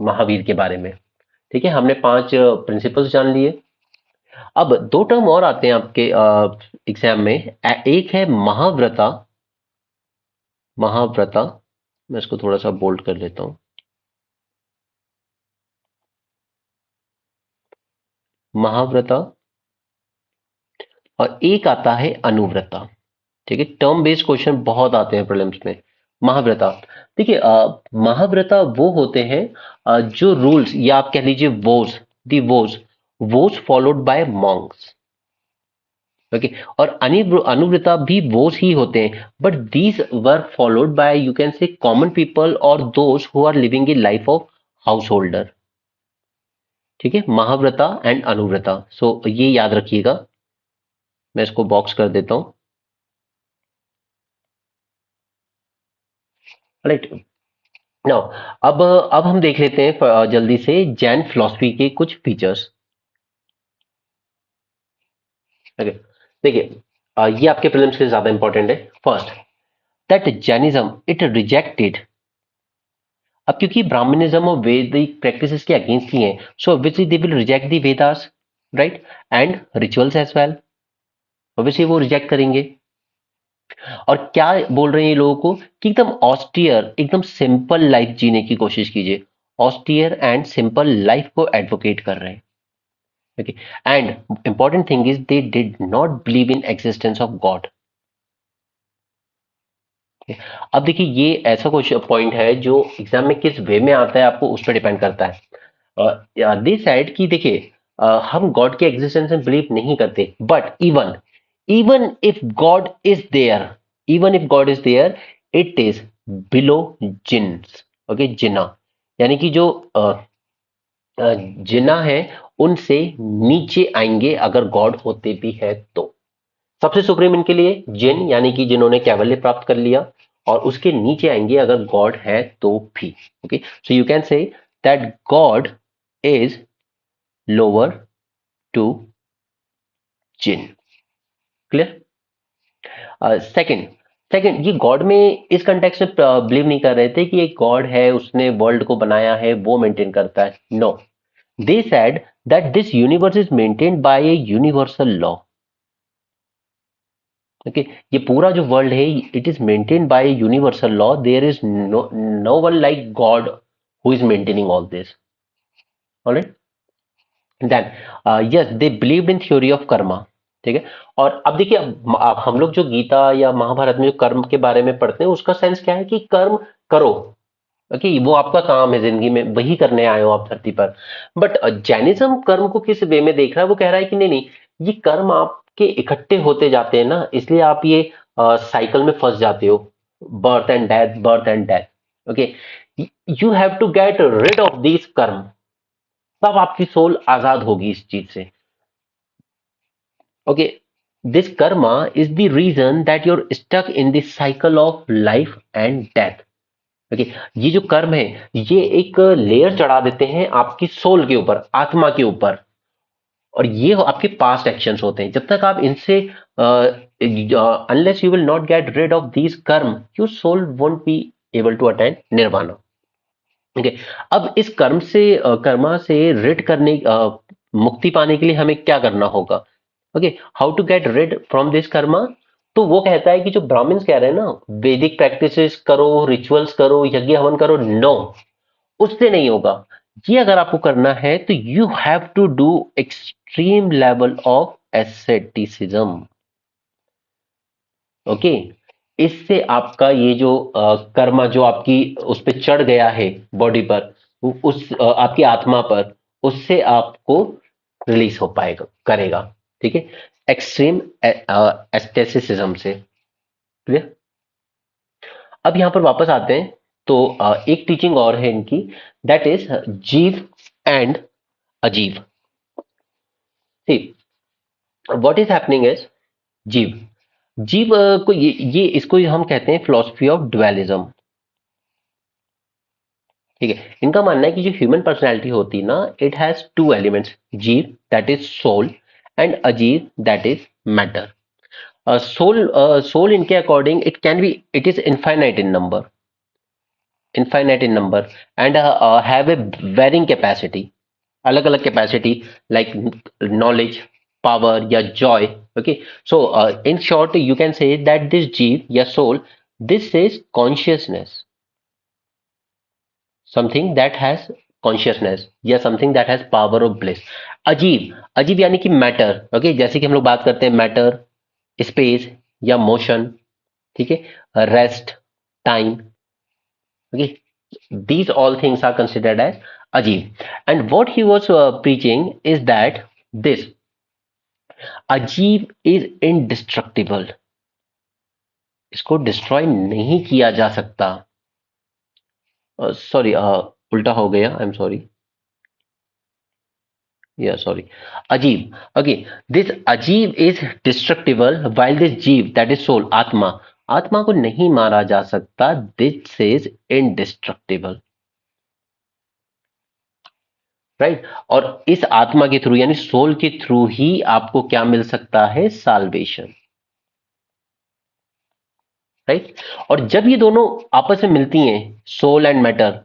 महावीर के बारे में। ठीक है, हमने 5 प्रिंसिपल्स जान लिए। अब 2 टर्म और आते हैं आपके एग्जाम में। एक है महाव्रता। महाव्रता, मैं इसको थोड़ा सा बोल्ड कर लेता हूं। महाव्रता। और एक आता है अनुव्रता। ठीक है, टर्म बेस्ड क्वेश्चन बहुत आते हैं प्रीलिम्स में। महाव्रता, देखिए, महाव्रता वो होते हैं जो रूल्स, या आप कह लीजिए vows, the vows followed by monks. Okay, और अनुव्रता भी वोज ही होते हैं, but these were followed by, you can say, common people और those who are living in life of householder. ठीक है, महाव्रता एंड अनुव्रता, सो ये याद रखिएगा। मैं इसको बॉक्स कर देता हूं। राइट। नाउ अब हम देख लेते हैं जल्दी से जैन फिलॉसफी के कुछ फीचर्स। ओके, देखिए, ये आपके प्रीलिम्स के लिए ज्यादा इंपॉर्टेंट है। First, that Jainism it rejected. अब क्योंकि ब्राह्मणिज्म और वैदिक प्रैक्टिसेस के अगेंस्ट ही हैं, so obviously they will reject the Vedas, right, and rituals as well. Obviously वो रिजेक्ट करेंगे। और क्या बोल रहे हैं ये लोगों को कि एकदम ऑस्टियर, एकदम सिंपल लाइफ जीने की कोशिश कीजिए। ऑस्टियर एंड सिंपल लाइफ को एडवोकेट कर रहे हैं। Okay, and important thing is they did not believe in existence of God. अब देखिए, ये ऐसा कुछ पॉइंट है जो एग्जाम में किस वे में आता है, आपको उस पर डिपेंड करता है। दिस साइड की देखिए, हम गॉड के एग्जिस्टेंस में बिलीव नहीं करते, but even even if god is there, even if god is there, it is below Jinas. Okay, Jina, यानी कि जो जिन्ना है, उनसे नीचे आएंगे अगर गॉड होते भी है तो। सबसे सुप्रीम इनके लिए जिन, यानी कि जिन्होंने कैवल्य प्राप्त कर लिया, और उसके नीचे आएंगे अगर गॉड है तो भी। Okay, so you can say that god is lower to Jina. Clear? Second, ये गॉड में इस कंटेक्स्ट में बिलीव नहीं कर रहे थे कि एक गॉड है, उसने वर्ल्ड को बनाया है, वो मेंटेन करता है। No, they said that this universe is maintained by a universal law. Okay, ये पूरा जो वर्ल्ड है it is maintained by universal law, there is no one like god who is maintaining all this. Alright, then yes they believed in theory of karma. ठीक है, और अब देखिए, हम लोग जो गीता या महाभारत में जो कर्म के बारे में पढ़ते हैं उसका सेंस क्या है कि कर्म करो। ओके, वो आपका काम है जिंदगी में, वही करने आए हो आप धरती पर। बट जैनिज्म कर्म को किस वे में देख रहा है, वो कह रहा है कि नहीं नहीं, ये कर्म आपके इकट्ठे होते जाते हैं ना, इसलिए आप ये साइकिल में फंस जाते हो, birth and death, birth and death. Okay, you have to get rid of this karma, तब आपकी सोल आजाद होगी इस चीज से। Okay, this karma is the reason that you're stuck in this cycle of life and death. Okay, ये जो कर्म है ये एक लेयर चढ़ा देते हैं आपकी सोल के ऊपर, आत्मा के ऊपर, और ये आपके पास्ट एक्शंस होते हैं। जब तक आप इनसे unless you will not get rid of these karma, your soul won't be able to attain nirvana. Okay, अब इस कर्म से कर्मा से रिड करने मुक्ति पाने के लिए हमें क्या करना होगा? Okay, how to get rid from this karma? तो वो कहता है कि जो ब्राह्मण्स कह रहे हैं ना, वैदिक प्रैक्टिसेस करो, रिचुअल्स करो, यज्ञ हवन करो, नो, उससे नहीं होगा। ये अगर आपको करना है तो you have to do extreme level of asceticism. Okay, इससे आपका ये जो कर्मा जो आपकी उस पे चढ़ गया है बॉडी पर, उस आपकी आत्मा पर, उससे आपको रिलीज हो पाएगा, करेगा। ठीक है, एक्सट्रीम एस्थेटिसिज्म से। क्लियर? अब यहां पर वापस आते हैं, तो एक टीचिंग और है इनकी, दैट इज जीव एंड अजीव। सी, व्हाट इज हैपनिंग इज, जीव, जीव को ये इसको हम कहते हैं फिलोसफी ऑफ ड्वेलिज्म। ठीक है, इनका मानना है कि जो ह्यूमन पर्सनैलिटी होती है ना, it has two elements, jiva that is soul and ajiva that is matter. Soul इनके according it can be, it is infinite in number and have a varying capacity, अलग अलग कैपेसिटी, लाइक नॉलेज, पावर या joy. Okay, so in short you can say that this jiva या soul, this is consciousness, something that has consciousness या something that has power of bliss. Ajiva, ajiva यानी कि matter. Okay, जैसे कि हम लोग बात करते हैं मैटर, स्पेस या मोशन। ठीक है, rest, time. Okay, these all things are considered as ajeeb, and what he was preaching is that this ajeeb is indestructible, इसको डिस्ट्रॉय नहीं किया जा सकता। सॉरी, उल्टा हो गया, आई एम सॉरी, या सॉरी, अजीब। ओके, दिस अजीब इज डिस्ट्रक्टिबल वाइल दिस जीव दैट इज सोल, आत्मा, आत्मा को नहीं मारा जा सकता, दिस इज इनडिस्ट्रक्टिबल। राइट, और इस आत्मा के थ्रू यानी सोल के थ्रू ही आपको क्या मिल सकता है? साल्वेशन। राइट, और जब ये दोनों आपस में मिलती हैं, सोल एंड मैटर,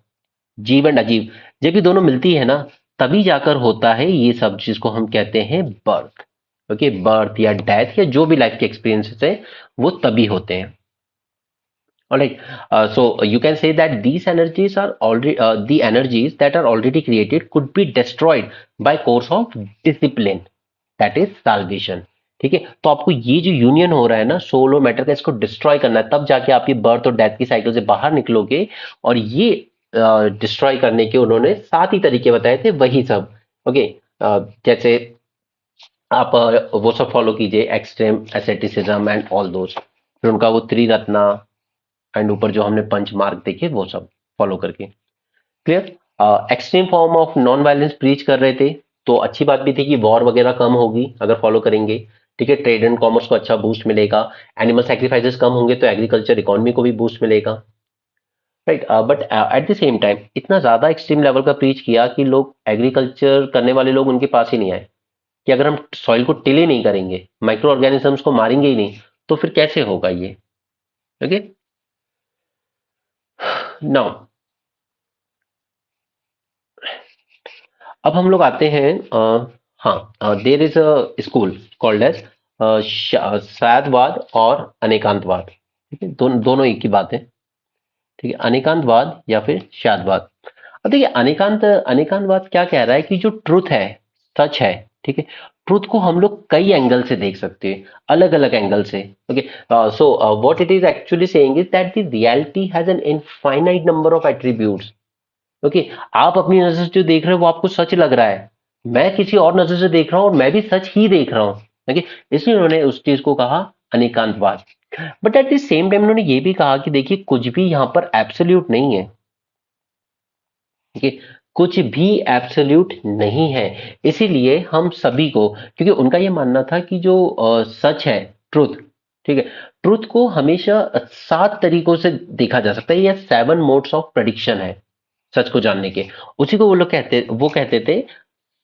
जीव एंड अजीव, जब ये दोनों मिलती है ना, तभी जाकर होता है ये सब, जिसको हम कहते हैं बर्थ। ओके, बर्थ या डेथ या जो भी लाइफ के एक्सपीरियंसेस है, वो तभी होते हैं। Alright, so you can say that these energies are already the energies that are already created could be destroyed by course of discipline, that is salvation। ठीक है, तो आपको ये जो यूनियन हो रहा है ना सोल और मैटर का, इसको डिस्ट्रॉय करना है, तब जाके आप ये बर्थ और डेथ की साइकिल से बाहर निकलोगे। और ये डिस्ट्रॉय करने के उन्होंने 7 ही तरीके बताए थे, वही सब। ओके, जैसे आप वो सब फॉलो कीजिए, extreme asceticism and all those, फिर उनका वो त्रिरत्ना एंड ऊपर जो हमने पंच मार्क देखे वो सब फॉलो करके। Clear? Extreme form of non violence preach कर रहे थे, तो अच्छी बात भी थी कि वॉर वगैरह कम होगी अगर फॉलो करेंगे। ठीक है, ट्रेड एंड कॉमर्स को अच्छा बूस्ट मिलेगा, एनिमल सैक्रिफाइसेस कम होंगे तो एग्रीकल्चर इकोनॉमी को भी बूस्ट मिलेगा। Right, but at the same time इतना ज्यादा एक्सट्रीम लेवल का प्रीच किया कि लोग, एग्रीकल्चर करने वाले लोग उनके पास ही नहीं आए, कि अगर हम सॉइल को टिल ही नहीं करेंगे, माइक्रो ऑर्गेनिजम्स को मारेंगे ही नहीं, तो फिर कैसे होगा ये? ओके, नाउ अब हम लोग आते हैं, हाँ, there is a school called as Syadvada और अनेकांतवाद। ठीक है, दोनों एक ही बात है। ठीक है, अनेकांतवाद या फिर शायदवाद। अब देखिए, अनेकांतवाद क्या कह रहा है कि जो ट्रुथ है, सच है, ठीक है, ट्रुथ को हम लोग कई एंगल से देख सकते हैं, अलग अलग एंगल से। Okay, so what it is actually saying is that the reality has an infinite number of attributes. Okay, आप अपनी नजर से जो देख रहे हो वो आपको सच लग रहा है, मैं किसी और नजर से देख रहा हूँ और मैं भी सच ही देख रहा हूँ। ओके, इसलिए उन्होंने उस चीज को कहा Anekantavada. But at the same time उन्होंने ये भी कहा कि देखिए, कुछ भी यहाँ पर एब्सोल्यूट नहीं है। ठीक है, कुछ भी एब्सोल्यूट नहीं है। इसीलिए हम सभी को, क्योंकि उनका ये मानना था कि जो सच है, ट्रुथ, ठीक है, ट्रुथ को हमेशा 7 तरीकों से देखा जा सकता है, या 7 मोड्स ऑफ प्रेडिक्शन है सच को जानने के। उसी को वो कहते थे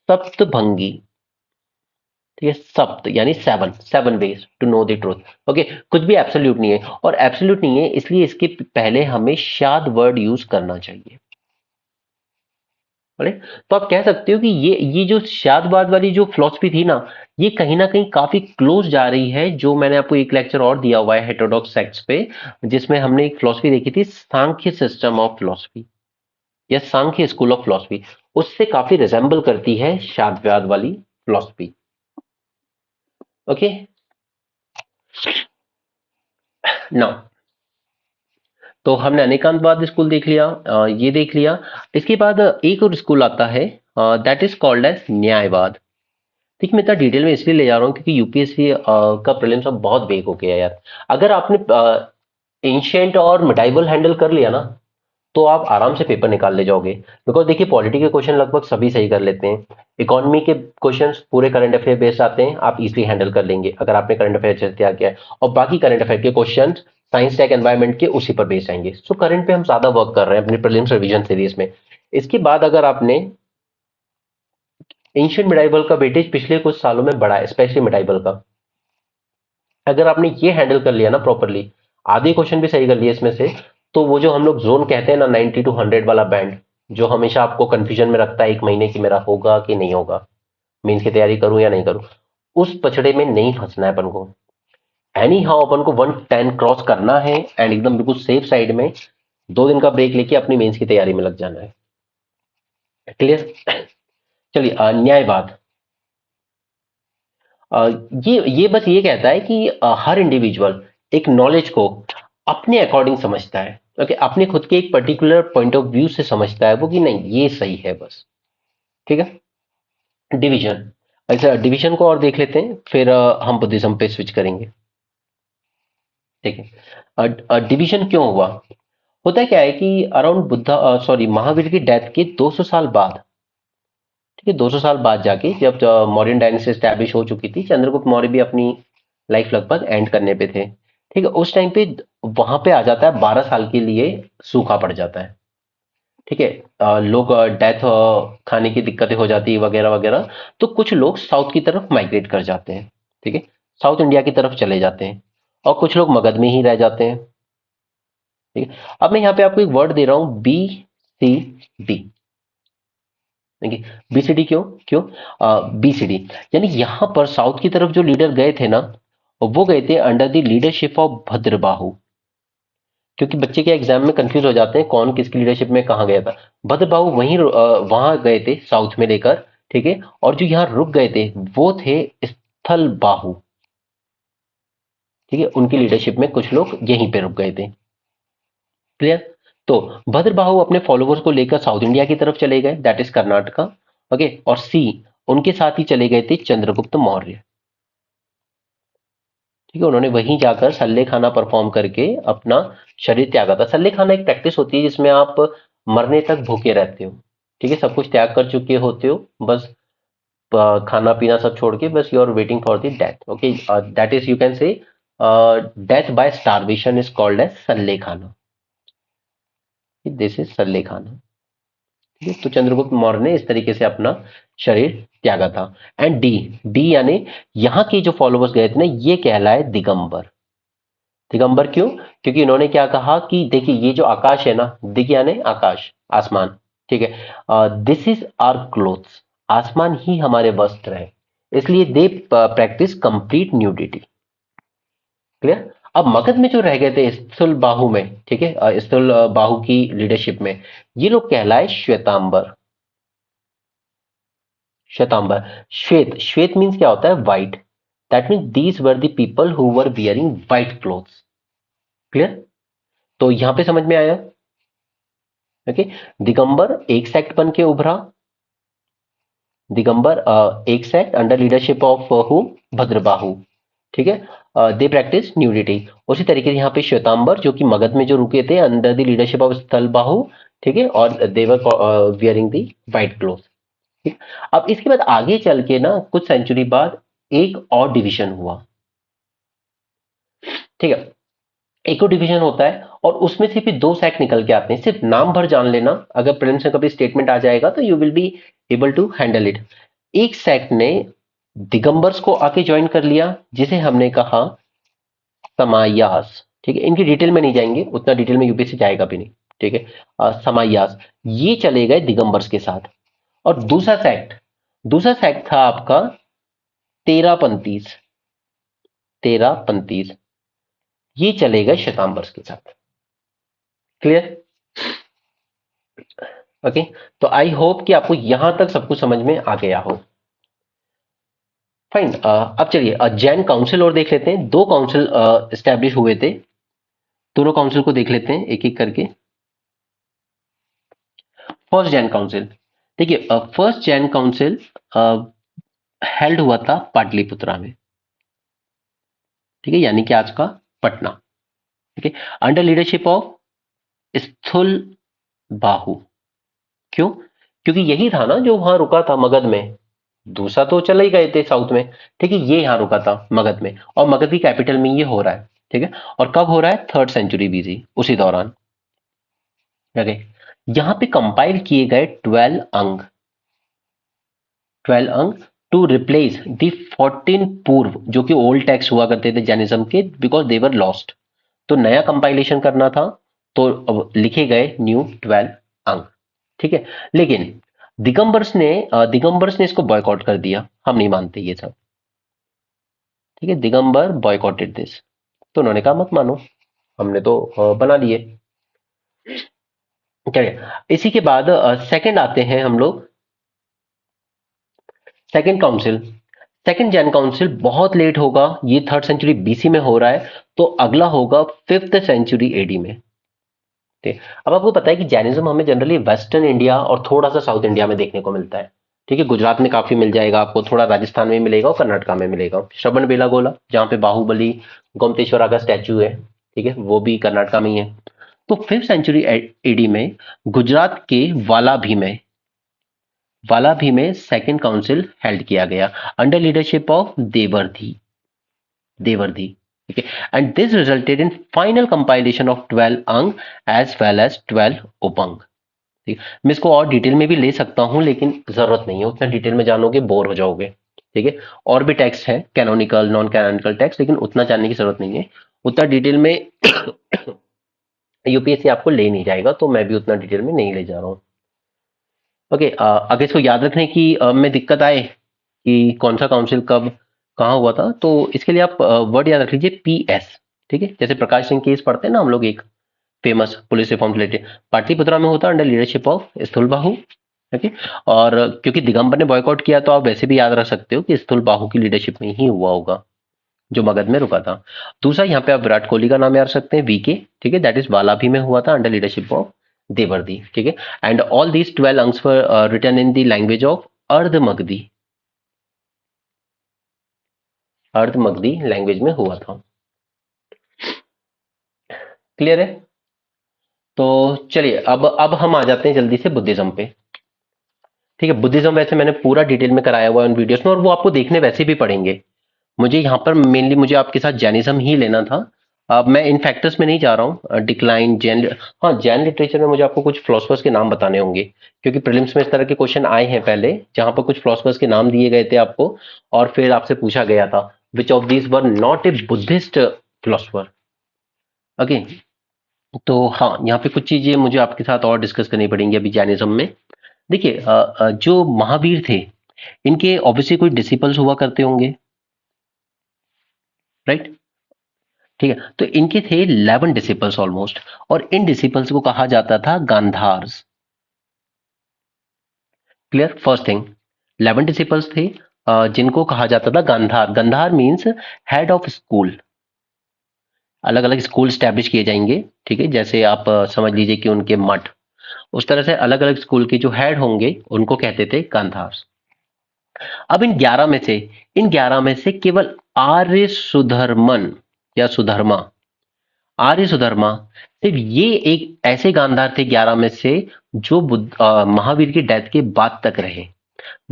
सप्तभंगी। ठीक है, सप्त यानी 7 ways to know the truth. Okay, कुछ भी एब्सोल्यूट नहीं है, और एब्सोल्यूट नहीं है इसलिए इसके पहले हमें शाद वर्ड यूज करना चाहिए। राइट, तो आप कह सकते हो कि ये जो शादवाद वाली जो फिलॉसफी थी ना, ये कहीं ना कहीं काफी क्लोज जा रही है, जो मैंने आपको एक लेक्चर और दिया हुआ है हेटेरोडॉक्स सेक्ट्स पे, जिसमें हमने एक फिलॉसफी देखी थी, सांख्य सिस्टम ऑफ फिलॉसफी या सांख्य स्कूल ऑफ फिलॉसफी। उससे काफी रिजेंबल करती है शादवाद वाली फिलॉसफी। ओके, नाउ तो हमने अनेकांतवाद स्कूल देख लिया, ये देख लिया। इसके बाद एक और स्कूल आता है, दैट इज कॉल्ड एज न्यायवाद। देखिए, मैं इतना डिटेल में इसलिए ले जा रहा हूँ क्योंकि यूपीएससी का प्रीलिम्स अब बहुत वेग हो गया है यार। अगर आपने एंशिएंट और मिडाइवल हैंडल कर लिया ना, तो आप आराम से पेपर निकाल ले जाओगे। बिकॉज देखिए, पॉलिटी के क्वेश्चन लगभग सभी सही कर लेते हैं, इकोनॉमी के क्वेश्चंस पूरे करंट अफेयर बेस्ड आते हैं, आप इजीली हैंडल कर लेंगे अगर आपने करंट अफेयर तैयार किया है। और बाकी करंट अफेयर के क्वेश्चन साइंस टेक एनवायरमेंट के उसी पर बेस्ड आएंगे। सो करंट पे हम ज्यादा वर्क कर रहे हैं अपनी प्रीलिम्स रिवीजन सीरीज में। इसके बाद अगर आपने एंशियंट मिडाइवल का वेटेज पिछले कुछ सालों में बढ़ा है, स्पेशली मिडाइवल का, अगर आपने ये हैंडल कर लिया ना प्रॉपरली, आधे क्वेश्चन भी सही कर लिए इसमें से, तो वो जो हम लोग जोन कहते हैं ना, 90 टू 100 वाला बैंड, जो हमेशा आपको कंफ्यूजन में रखता है एक महीने की, मेरा होगा कि नहीं होगा, मेंस की तैयारी करूं या नहीं करूं, उस पचड़े में नहीं फंसना है अपन को। एनी हाउ अपन को 110 क्रॉस करना है एंड एकदम बिल्कुल सेफ साइड में 2 दिन का ब्रेक लेके अपनी मेंस की तैयारी में लग जाना है। क्लियर? चलिए, न्यायवाद। अ, ये बस ये कहता है कि हर इंडिविजुअल एक नॉलेज को अपने अकॉर्डिंग समझता है। ओके, अपने खुद के एक पर्टिकुलर पॉइंट ऑफ व्यू से समझता है वो, कि नहीं ये सही है बस। ठीक है, डिवीजन। अच्छा, डिवीजन को और देख लेते हैं, फिर हम बुद्धिज्म पे स्विच करेंगे। ठीक है, डिवीजन क्यों हुआ? होता क्या है कि अराउंड महावीर की डेथ के 200 साल बाद, ठीक है, 200 साल बाद जाके, जब मौर्यन डायनेस्टी स्टैब्लिश हो चुकी थी, चंद्रगुप्त मौर्य भी अपनी लाइफ लगभग एंड करने पे थे। ठीक है, उस टाइम पे वहां पे आ जाता है 12 साल के लिए सूखा पड़ जाता है। ठीक है, लोग डेथ खाने की दिक्कतें हो जाती है वगैरह वगैरह, तो कुछ लोग साउथ की तरफ माइग्रेट कर जाते हैं। ठीक है, साउथ इंडिया की तरफ चले जाते हैं, और कुछ लोग मगध में ही रह जाते हैं। ठीक है, अब मैं यहाँ पे आपको एक वर्ड दे रहा हूँ, BCD। देखिए, बीसीडी क्यों क्यों बीसीडी, यानी यहां पर साउथ की तरफ जो लीडर गए थे ना, वो गए थे under the leadership of Bhadrabahu. क्योंकि बच्चे के एग्जाम में कंफ्यूज हो जाते हैं कौन किसकी लीडरशिप में कहाँ गया था। भद्रबाहु वहां गए थे साउथ में लेकर। ठीक है, और जो यहाँ रुक गए थे वो थे स्थल बाहु। ठीक है, उनकी लीडरशिप में कुछ लोग यहीं पे रुक गए थे। क्लियर? तो भद्रबाहु अपने फॉलोवर्स को लेकर साउथ इंडिया की तरफ चले गए, दैट इज कर्नाटका। ओके, और सी, उनके साथ ही चले गए थे चंद्रगुप्त मौर्य। ठीक है, उन्होंने वहीं जाकर सल्ले खाना परफॉर्म करके अपना शरीर त्यागा था। सल्ले खाना एक प्रैक्टिस होती है जिसमें आप मरने तक भूखे रहते हो। ठीक है, सब कुछ त्याग कर चुके होते हो, बस खाना पीना सब छोड़ के, बस you are waiting for the death. Okay, that is, you can say, death by starvation is called as sallekhana. This is सल्ले खाना। ठीक है, तो चंद्रगुप्त मौर्य ने इस तरीके से अपना शरीर त्यागा था। एंड डी, डी यानी यहाँ के जो फॉलोवर्स गए थे ना, ये कहलाए दिगंबर। दिगंबर क्यों? क्योंकि इन्होंने क्या कहा कि देखिए, ये जो आकाश है ना, दिग यानी आकाश, आसमान। ठीक है, दिस इज आवर क्लोथ्स, आसमान ही हमारे वस्त्र है। इसलिए they practice complete nudity. Clear. अब मगध में जो रह गए थे स्थूल बाहु में, ठीक है, स्थूल बाहु की लीडरशिप में, ये लोग कहलाए श्वेतांबर। श्वेतांबर, श्वेत, श्वेत मीन्स क्या होता है? White. That means these were the people who were wearing white clothes. Clear. तो यहां पे समझ में आया? ओके। दिगंबर एक सेक्ट बन के उभरा। दिगंबर एक sect under leadership of who? Bhadrabahu. ठीक है। They practice nudity. उसी तरीके से यहाँ पे श्वेतांबर जो कि मगध में जो रुके थे अंडर द लीडरशिप ऑफ स्थलबाहु, ठीक है, और देवर वियरिंग दी व्हाइट क्लोथ। ठीक। अब इसके बाद आगे चल के ना कुछ सेंचुरी बाद एक और डिवीजन हुआ। ठीक है। एक और डिवीजन होता है और उसमें से भी दो सेक्ट निकल के आते हैं। सिर्फ नाम भर जान लेना, अगर प्रीलिम्स में कभी स्टेटमेंट आ जाएगा तो you will be able to handle it. एक सेक्ट ने दिगंबर्स को आके ज्वाइन कर लिया, जिसे हमने कहा समायास। ठीक है, इनकी डिटेल में नहीं जाएंगे, उतना डिटेल में यूपीएससी जाएगा भी नहीं। ठीक है। समायास, ये चले गए दिगंबर्स के साथ। और दूसरा सेक्ट था आपका तेरापंथीज। तेरापंथीज ये चले गए श्वेतांबर्स के साथ। क्लियर? ओके। तो आई होप कि आपको यहां तक सब कुछ समझ में आ गया हो। फाइन। अब चलिए जैन काउंसिल और देख लेते हैं। दो काउंसिल स्टैब्लिश हुए थे, दोनों काउंसिल को देख लेते हैं एक एक करके। फर्स्ट जैन काउंसिल, देखिए फर्स्ट जैन काउंसिल हेल्ड हुआ था पाटलिपुत्रा में। ठीक है, यानी कि आज का पटना। ठीक है, अंडर लीडरशिप ऑफ स्थूल बाहु। क्यों? क्योंकि यही था ना जो वहां रुका था मगध में। दूसरा तो चले ही गए थे साउथ में। ठीक है, ये यहां रुका था मगध में, और मगध की कैपिटल में ये हो रहा है। ठीक है, और कब हो रहा है? 3rd सेंचुरी बीसी, उसी दौरान। ओके। यहां पे कंपाइल किए गए 12 अंग। 12 अंग टू रिप्लेस दी 14 पूर्व जो कि ओल्ड टेक्स्ट हुआ करते थे जैनिज्म के, बिकॉज दे वर लॉस्ट। तो नया कंपाइलेशन करना था, तो अब लिखे गए न्यू 12 अंग। ठीक है, लेकिन दिगंबर्स ने इसको बॉयकॉट कर दिया। हम नहीं मानते ये सब। ठीक है, दिगंबर बॉयकॉटेड दिस। तो उन्होंने कहा मत मानो, हमने तो बना लिए। चलिए, इसी के बाद सेकंड आते हैं हम लोग। Second council, second Jain council बहुत लेट होगा, ये 3rd सेंचुरी बीसी में हो रहा है, तो अगला होगा 5th सेंचुरी एडी में। ठीक है, अब आपको पता है कि जैनिज्म हमें जनरली वेस्टर्न इंडिया और थोड़ा सा साउथ इंडिया में देखने को मिलता है। ठीक है, गुजरात में काफी मिल जाएगा आपको, थोड़ा राजस्थान में मिलेगा और कर्नाटका में मिलेगा। श्रवण बेलागोला जहाँ पे बाहुबली गोमतेश्वरा का स्टैचू है, ठीक है, वो भी कर्नाटका में ही है। तो 5th सेंचुरी एडी में गुजरात के वालाभी में सेकंड काउंसिल हेल्ड किया गया अंडर लीडरशिप ऑफ देवर्धी। ठीक है, and this resulted in final compilation of 12 अंग एज वेल एज 12 उपंग। ठीक है, मैं इसको और डिटेल में भी ले सकता हूं, लेकिन जरूरत नहीं है, उतना डिटेल में जानोगे बोर हो जाओगे। ठीक है, और भी टेक्स्ट है, कैनोनिकल नॉन कैनोनिकल टेक्स्ट, लेकिन उतना जानने की जरूरत नहीं है। उतना डिटेल में यूपीएससी आपको ले नहीं जाएगा, तो मैं भी उतना डिटेल में नहीं ले जा रहा हूँ। ओके। अगर इसको याद रखने की में दिक्कत आए कि कौन सा काउंसिल कब कहाँ हुआ था, तो इसके लिए आप वर्ड याद रख लीजिए, पीएस। ठीक है, जैसे प्रकाश सिंह केस पढ़ते हैं ना हम लोग, एक famous police reform related, Pataliputra में होता under leadership of Sthulabahu. Okay. और क्योंकि दिगंबर ने बॉयकॉट किया, तो आप वैसे भी याद रख सकते हो कि स्थूलबाहु की लीडरशिप में ही हुआ होगा, जो मगध में रुका था। दूसरा, यहाँ पे आप विराट कोहली का नाम याद रख सकते हैं, वीके। ठीक है, दैट इज वालाभी में हुआ था अंडर लीडरशिप ऑफ देवर्दी। ठीक है, and all these 12 Angas were written in the language of Ardhamagadhi. Ardhamagadhi language में हुआ था। क्लियर है? तो चलिए, अब हम आ जाते हैं जल्दी से बुद्धिज्म पे। ठीक है, बुद्धिज्म वैसे मैंने पूरा डिटेल में कराया हुआ है उन वीडियोस में, और वो आपको देखने वैसे भी पड़ेंगे। मुझे यहाँ पर मेनली मुझे आपके साथ जैनिज्म ही लेना था। अब मैं इन फैक्टर्स में नहीं जा रहा हूँ, डिक्लाइन जैन। हाँ, जैन लिटरेचर में मुझे आपको कुछ फिलोसफर्स के नाम बताने होंगे, क्योंकि प्रीलिम्स में इस तरह के क्वेश्चन आए हैं पहले, जहां पर कुछ फिलोसफर्स के नाम दिए गए थे आपको, और फिर आपसे पूछा गया था which of these were not a Buddhist philosopher. Okay. तो हाँ, यहाँ पे कुछ चीजें मुझे आपके साथ और डिस्कस करनी पड़ेंगी अभी जैनिज्म में। देखिए जो महावीर थे, इनके ऑब्वियसली कोई डिसिपल्स हुआ करते होंगे, राइट? ठीक है, तो इनके थे 11 डिसिपल्स ऑलमोस्ट, और इन डिसिपल्स को कहा जाता था Gandharas. Clear? First thing, 11 disciples थे जिनको कहा जाता था Gandhara. Gandhara means head of school. अलग अलग स्कूल स्टैब्लिश किए जाएंगे, ठीक है, जैसे आप समझ लीजिए कि उनके मठ, उस तरह से अलग अलग स्कूल के जो हेड होंगे उनको कहते थे गांधार। अब इन 11 में से केवल आर्य सुधर्मन या सुधर्मा, आर्य सुधर्मा, सिर्फ ये एक ऐसे गांधार थे 11 में से जो महावीर की डेथ के बाद तक रहे।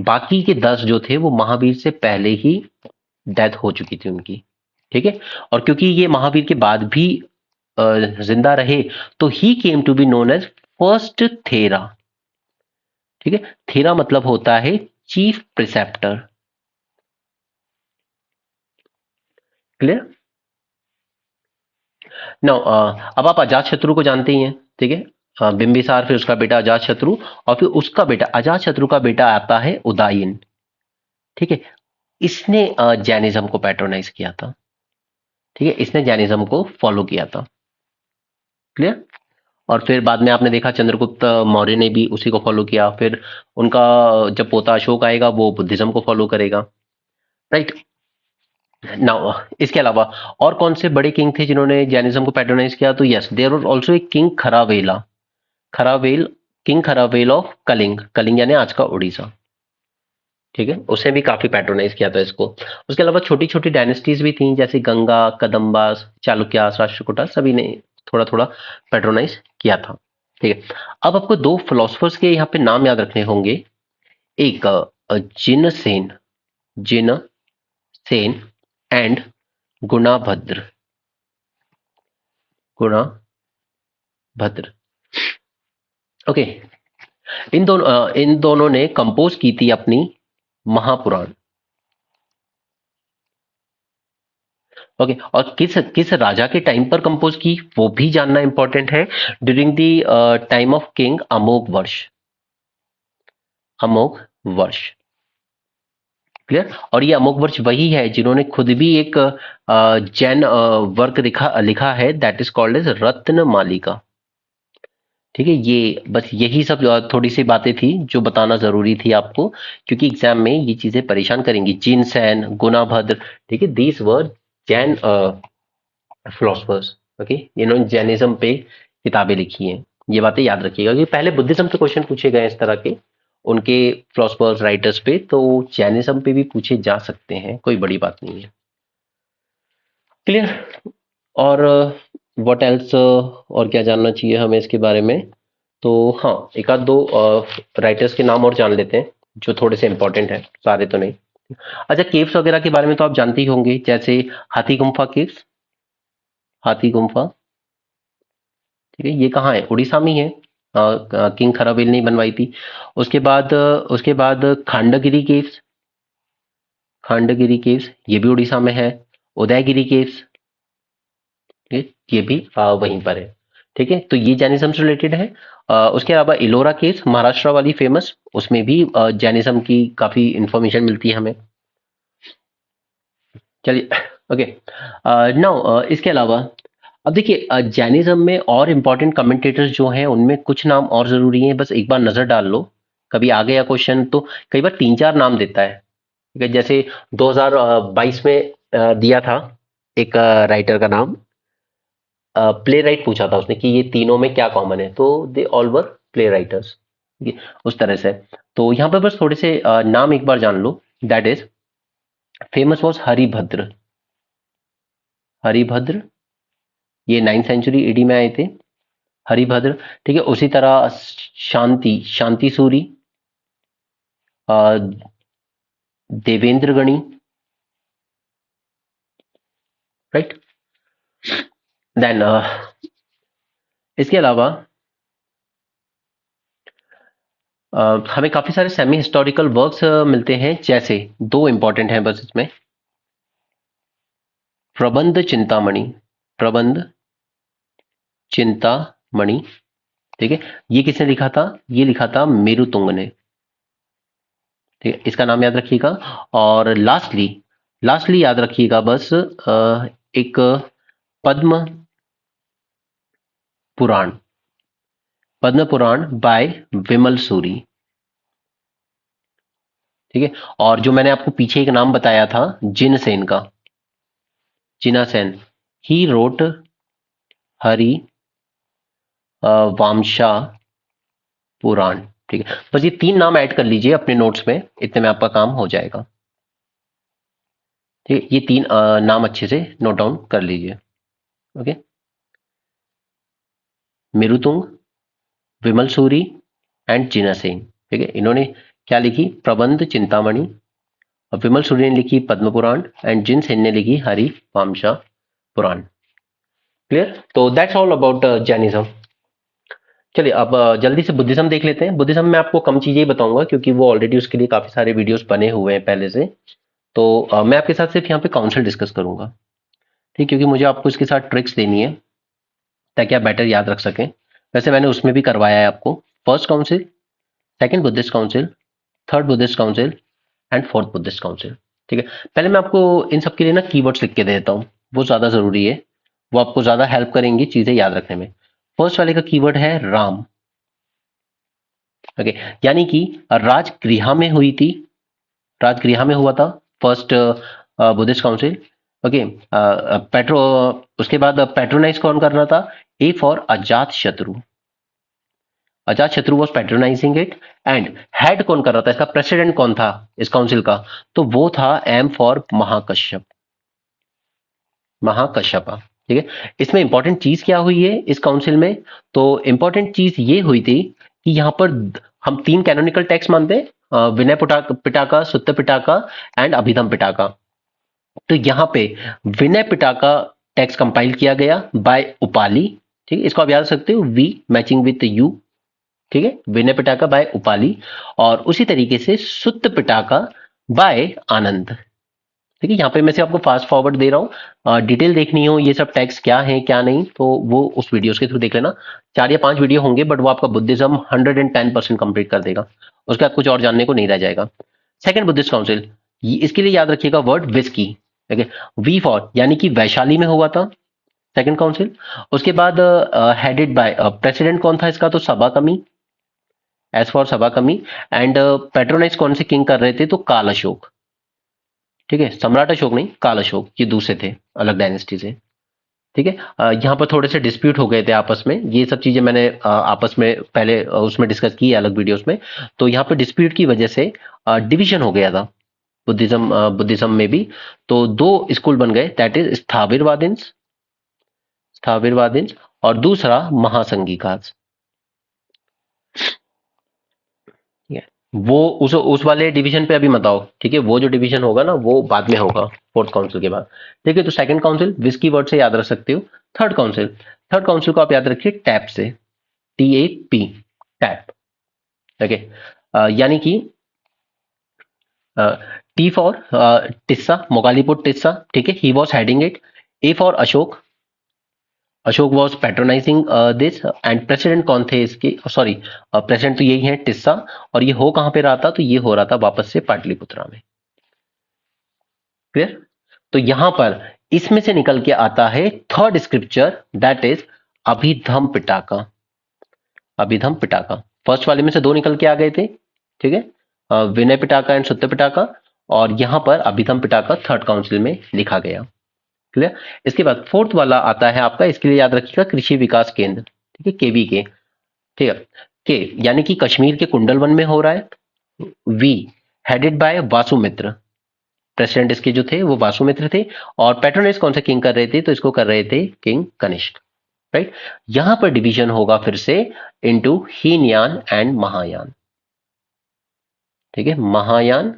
बाकी के 10 जो थे वो महावीर से पहले ही डेथ हो चुकी थी उनकी, ठीक है। और क्योंकि ये महावीर के बाद भी जिंदा रहे, तो he came to be known as first Thera, ठीक है। थेरा मतलब होता है चीफ प्रिसेप्टर। क्लियर? नाउ अब आप अजात शत्रु को जानते ही हैं, ठीक है। बिंबिसार, फिर उसका बेटा अजात शत्रु, और फिर उसका बेटा अजात शत्रु का बेटा आता है उदयन, ठीक है। इसने जैनिज्म को पैट्रोनाइज किया था, ठीक है, इसने जैनिज्म को फॉलो किया था। क्लियर? और फिर बाद में आपने देखा चंद्रगुप्त मौर्य ने भी उसी को फॉलो किया। फिर उनका जब पोता अशोक आएगा वो बुद्धिज्म को फॉलो करेगा, राइट? नाउ इसके अलावा और कौन से बड़े किंग थे जिन्होंने जैनिज्म को पैट्रोनाइज किया? तो yes, there was also a king Kharavela, Kharavela, king Kharavela of Kalinga, Kalinga यानी आज का उड़ीसा, ठीक है। उसने भी काफी पैट्रोनाइज किया था इसको। उसके अलावा छोटी छोटी डायनेस्टीज भी थी, जैसे गंगा, कदम्बास, चालुक्यास, राष्ट्रकूटा, सभी ने थोड़ा थोड़ा पैट्रोनाइज किया था, ठीक है। अब आपको दो फिलोसफर्स के यहाँ पे नाम याद रखने होंगे। एक जिन सेन, जिन सेन एंड गुणाभद्र, गुणाभद्र, ओके। इन दोनों ने कंपोज की थी अपनी महापुराण, ओके। और किस किस राजा के टाइम पर कंपोज की वो भी जानना इंपॉर्टेंट है। During the time of king Amoghavarsha, अमोघ वर्ष, क्लियर। और ये अमोघ वर्ष वही है जिन्होंने खुद भी एक जैन वर्क लिखा लिखा है, दैट इज कॉल्ड एज रत्न मालिका, ठीक है। ये बस यही सब थोड़ी सी बातें थी जो बताना जरूरी थी आपको, क्योंकि एग्जाम में ये चीजें परेशान करेंगी। जिनसैन, गुणाभद्र, ठीक है, these were Jain philosophers, okay. इन्होंने जैनिज्म पे किताबें लिखी हैं। ये बातें याद रखिएगा कि पहले बुद्धिज्म से क्वेश्चन पूछे गए इस तरह के उनके फिलोसफर्स राइटर्स पे, तो जैनिज्म पे भी पूछे जा सकते हैं, कोई बड़ी बात नहीं है। क्लियर? और व्हाट एल्स, और क्या जानना चाहिए हमें इसके बारे में? तो हाँ, एक आध दो राइटर्स के नाम और जान लेते हैं जो थोड़े से इंपॉर्टेंट हैं, सारे तो नहीं। अच्छा, केव्स वगैरह के बारे में तो आप जानते ही होंगे, जैसे हाथी गुम्फा केव्स, हाथी गुम्फा, ठीक है। ये कहाँ है? उड़ीसा में ही है, किंग खराबेल ने बनवाई थी। उसके बाद खांडगिरी केव्स, खांडगिरी केव्स ये भी उड़ीसा में है। उदयगिरी केव्स, ठीक है, ये भी वहीं पर है, ठीक है। तो ये जैनिज्म से रिलेटेड है। उसके अलावा इलोरा केव्स महाराष्ट्र वाली फेमस, उसमें भी जैनिज्म की काफी इंफॉर्मेशन मिलती है हमें। चलिए, ओके। नाउ इसके अलावा अब देखिए, जैनिज्म में और इम्पोर्टेंट कमेंटेटर्स जो हैं उनमें कुछ नाम और जरूरी हैं, बस एक बार नजर डाल लो। कभी आ गया क्वेश्चन तो कई बार तीन चार नाम देता है, ठीक है। जैसे 2022 में दिया था एक राइटर का नाम, प्ले राइट पूछा था उसने कि ये तीनों में क्या कॉमन है, तो they all were play writers, उस तरह से। तो यहाँ पे बस थोड़े से नाम एक बार जान लो। That is famous was Haribhadra, Haribhadra, ये 9th सेंचुरी ईडी में आए थे, हरिभद्र, ठीक है। उसी तरह शांति, शांति सूरी, देवेंद्र गणी, राइट। देन इसके अलावा हमें काफी सारे सेमी हिस्टोरिकल वर्क्स मिलते हैं, जैसे दो इंपॉर्टेंट हैं बस इसमें। प्रबंध चिंतामणि, प्रबंध चिंतामणि, ठीक है। ये किसने लिखा था? ये लिखा था मेरुतुंग ने, ठीक है, इसका नाम याद रखिएगा। और लास्टली लास्टली याद रखिएगा बस एक पद्म पुराण, पद्म पुराण बाय विमल सूरी। ठीक है, और जो मैंने आपको पीछे एक नाम बताया था जिनसेन का, जिनासेन, ही रोट हरि वामशा पुराण। ठीक है, बस ये 3 नाम ऐड कर लीजिए अपने नोट्स में, इतने में आपका काम हो जाएगा। ठीक है, ये 3 नाम अच्छे से नोट डाउन कर लीजिए। Okay, Merutunga, Vimal Suri and Jina Singh. ठीक है, इन्होंने क्या लिखी, प्रबंध चिंतामणि। और विमल सूरी ने लिखी पद्म पुराण एंड जिन सेन ने लिखी हरि वामशा पुराण। क्लियर? तो दैट्स ऑल अबाउट जैनिज्म। चलिए अब जल्दी से बुद्धिज्म देख लेते हैं। बुद्धिज्म में आपको कम चीजें ही बताऊंगा क्योंकि वो ऑलरेडी उसके लिए काफी सारे वीडियोस बने हुए हैं पहले से। तो मैं आपके साथ सिर्फ यहाँ पे काउंसिल डिस्कस करूंगा। ठीक, क्योंकि मुझे आपको इसके साथ ट्रिक्स देनी है ताकि आप बेटर याद रख सकें। वैसे मैंने उसमें भी करवाया है आपको, first council, second Buddhist council, third Buddhist council and fourth Buddhist council. ठीक है, पहले मैं आपको इन सब के लिए ना कीवर्ड्स लिख के दे देता हूँ, वो ज्यादा जरूरी है, वो आपको ज्यादा हेल्प करेंगी चीजें याद रखने में। फर्स्ट वाले का कीवर्ड है राम। ओके, यानी कि राजगृह में हुई थी, राजगृह में हुआ था first Buddhist council. Okay, petro उसके बाद पेट्रोनाइज कौन कर रहा था, ए फॉर अजात शत्रु, अजात शत्रु was patronising it. And head कौन कर रहा था, इसका प्रेसिडेंट कौन था इस काउंसिल का, तो वो था एम फॉर महाकश्यप, महाकश्यपा। ठीक है, इसमें इंपॉर्टेंट चीज क्या हुई है इस काउंसिल में, तो इंपॉर्टेंट चीज ये हुई थी कि यहाँ पर हम 3 कैनोनिकल टेक्स्ट मानते हैं, विनय पिटाका, सुत्त पिटाका एंड अभिधम पिटाका। तो यहाँ पे विनय पिटाका टेक्स्ट कंपाइल किया गया बाय उपाली। ठीक है, इसको आप याद रख सकते हो, वी मैचिंग विथ यू। ठीक है, विनय पिटाका बाय उपाली। और उसी तरीके से सुत्त पिटाका बाय आनंद। ठीक है, यहाँ पे मैं से आपको फास्ट फॉरवर्ड दे रहा हूँ, डिटेल देखनी हो ये सब टैक्स क्या है क्या नहीं, तो वो उस वीडियोस के थ्रू देख लेना। 4 या 5 वीडियो होंगे बट वो आपका बुद्धिज्म 110% कंप्लीट कर देगा, उसके बाद कुछ और जानने को नहीं रह जाएगा। सेकंड बुद्धिस्ट काउंसिल, इसके लिए याद रखिएगा वर्ड विस्की। ठीक है, वी फॉर यानी कि वैशाली में हुआ था सेकंड काउंसिल। उसके बाद हेडेड बाय, प्रेसिडेंट कौन था इसका, तो सभा कमी, एज फॉर सभा कमी। एंड पेट्रोनाइज कौन से किंग कर रहे थे, तो काल अशोक। ठीक है, सम्राट अशोक नहीं, काल अशोक, ये दूसरे थे अलग डायनेस्टी से। ठीक है, यहाँ पर थोड़े से डिस्प्यूट हो गए थे आपस में, ये सब चीजें मैंने आपस में पहले उसमें डिस्कस की है अलग वीडियोस में। तो यहाँ पे डिस्प्यूट की वजह से डिवीजन हो गया था बुद्धिज्म में भी। तो 2 स्कूल बन गए, दैट इज स्थाविरवादिन्स, स्थाविरवादिन्स, और दूसरा महासंघिकास। ठीक है, वो उस वाले डिवीजन पे अभी मत आओ। ठीक है, वो जो डिवीजन होगा ना वो बाद में होगा फोर्थ काउंसिल के बाद। ठीक है, तो सेकंड काउंसिल विस्की वर्ड से याद रख सकते हो। थर्ड काउंसिल, थर्ड काउंसिल को आप याद रखिए टैप से, TAP, टैप। ओके, यानी कि टी फॉर टिस्सा, मोगालीपुर टिस्सा। ठीक है, he was heading it. A for Ashok, Ashok was patronising this. And president कौन थे इसके, सॉरी प्रेसिडेंट तो यही है टिस्सा। और ये हो कहां पे रहा था, तो ये हो रहा था वापस से पाटलिपुत्रा में। क्लियर? तो यहां पर इसमें से निकल के आता है third scripture, that is Abhidhamma Pitaka, Abhidhamma Pitaka. First वाले में से 2 निकल के आ गए थे। ठीक है, विनय पिटाका एंड सुत्त पिटाका, और यहां पर अभिधम पिटाका थर्ड काउंसिल में लिखा गया। क्लियर? इसके बाद फोर्थ वाला आता है आपका, इसके लिए याद रखिएगा कृषि विकास केंद्र। ठीक है, KVK। ठीक है, के यानी कि कश्मीर के कुंडल वन में हो रहा है। We headed by Vasumitra, president इसके जो थे वो वासुमित्र थे। और पैट्रोनाइज कौन से किंग कर रहे थे, तो इसको कर रहे थे किंग कनिष्क। राइट, यहां पर डिवीजन होगा फिर से इनटू हीनयान एंड महायान। ठीक है, महायान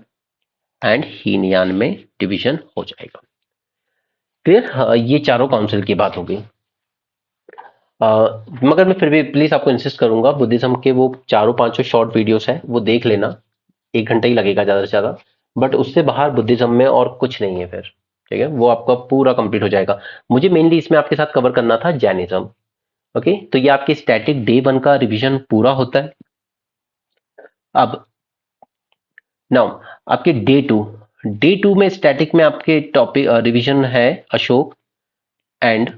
एंड हीनयान में डिवीजन हो जाएगा। क्लियर? ये चारों काउंसिल की बात होगी। मगर मैं फिर भी प्लीज आपको इंसिस्ट करूंगा, बुद्धिज्म के वो चारों पांचों शॉर्ट वीडियोस हैं वो देख लेना, 1 घंटा ही लगेगा ज्यादा से ज्यादा। बट उससे बाहर बुद्धिज्म में और कुछ नहीं है फिर। ठीक है, वो आपका पूरा कंप्लीट हो जाएगा। मुझे मेनली इसमें आपके साथ कवर करना था जैनिज्म। ओके, तो ये आपके स्टैटिक डे 1 का रिवीजन पूरा होता है। अब नाउ आपके डे टू में स्टैटिक में आपके टॉपिक रिवीजन है एंड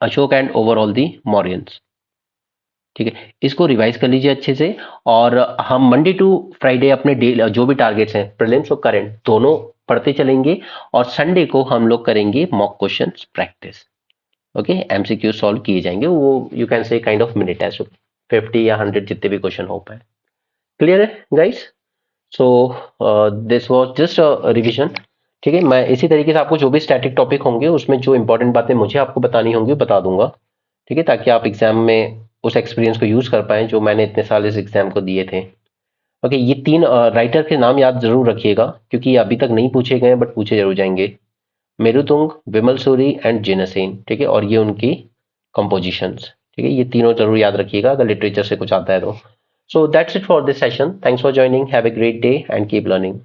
अशोक एंड ओवरऑल दी मौर्यंस। ठीक है, इसको रिवाइज कर लीजिए अच्छे से। और हम मंडे टू फ्राइडे अपने डे जो भी टारगेट्स हैं प्रीलिम्स और करंट दोनों पढ़ते चलेंगे, और संडे को हम लोग करेंगे mock questions practice. Okay, MCQ solve किए जाएंगे, वो you can say kind of mini test, 50 या 100 जितने भी क्वेश्चन हो पाए। क्लियर है guys? So this was just revision. ठीक है, मैं इसी तरीके से आपको जो भी स्टैटिक टॉपिक होंगे उसमें जो इंपॉर्टेंट बातें मुझे आपको बतानी होंगी बता दूंगा। ठीक है, ताकि आप एग्जाम में उस एक्सपीरियंस को यूज कर पाएं जो मैंने इतने साल इस एग्जाम को दिए थे। ओके, ये तीन राइटर के नाम याद जरूर रखिएगा, क्योंकि ये अभी तक नहीं पूछे गए बट पूछे जरूर जाएंगे। मेरुतुंग, विमल सूरी एंड जिनसेन। ठीक है, और ये उनकी कंपोजिशंस। ठीक है, ये तीनों जरूर याद रखिएगा अगर लिटरेचर से कुछ आता है तो। So that's it for this session. Thanks for joining, have a great day and keep learning.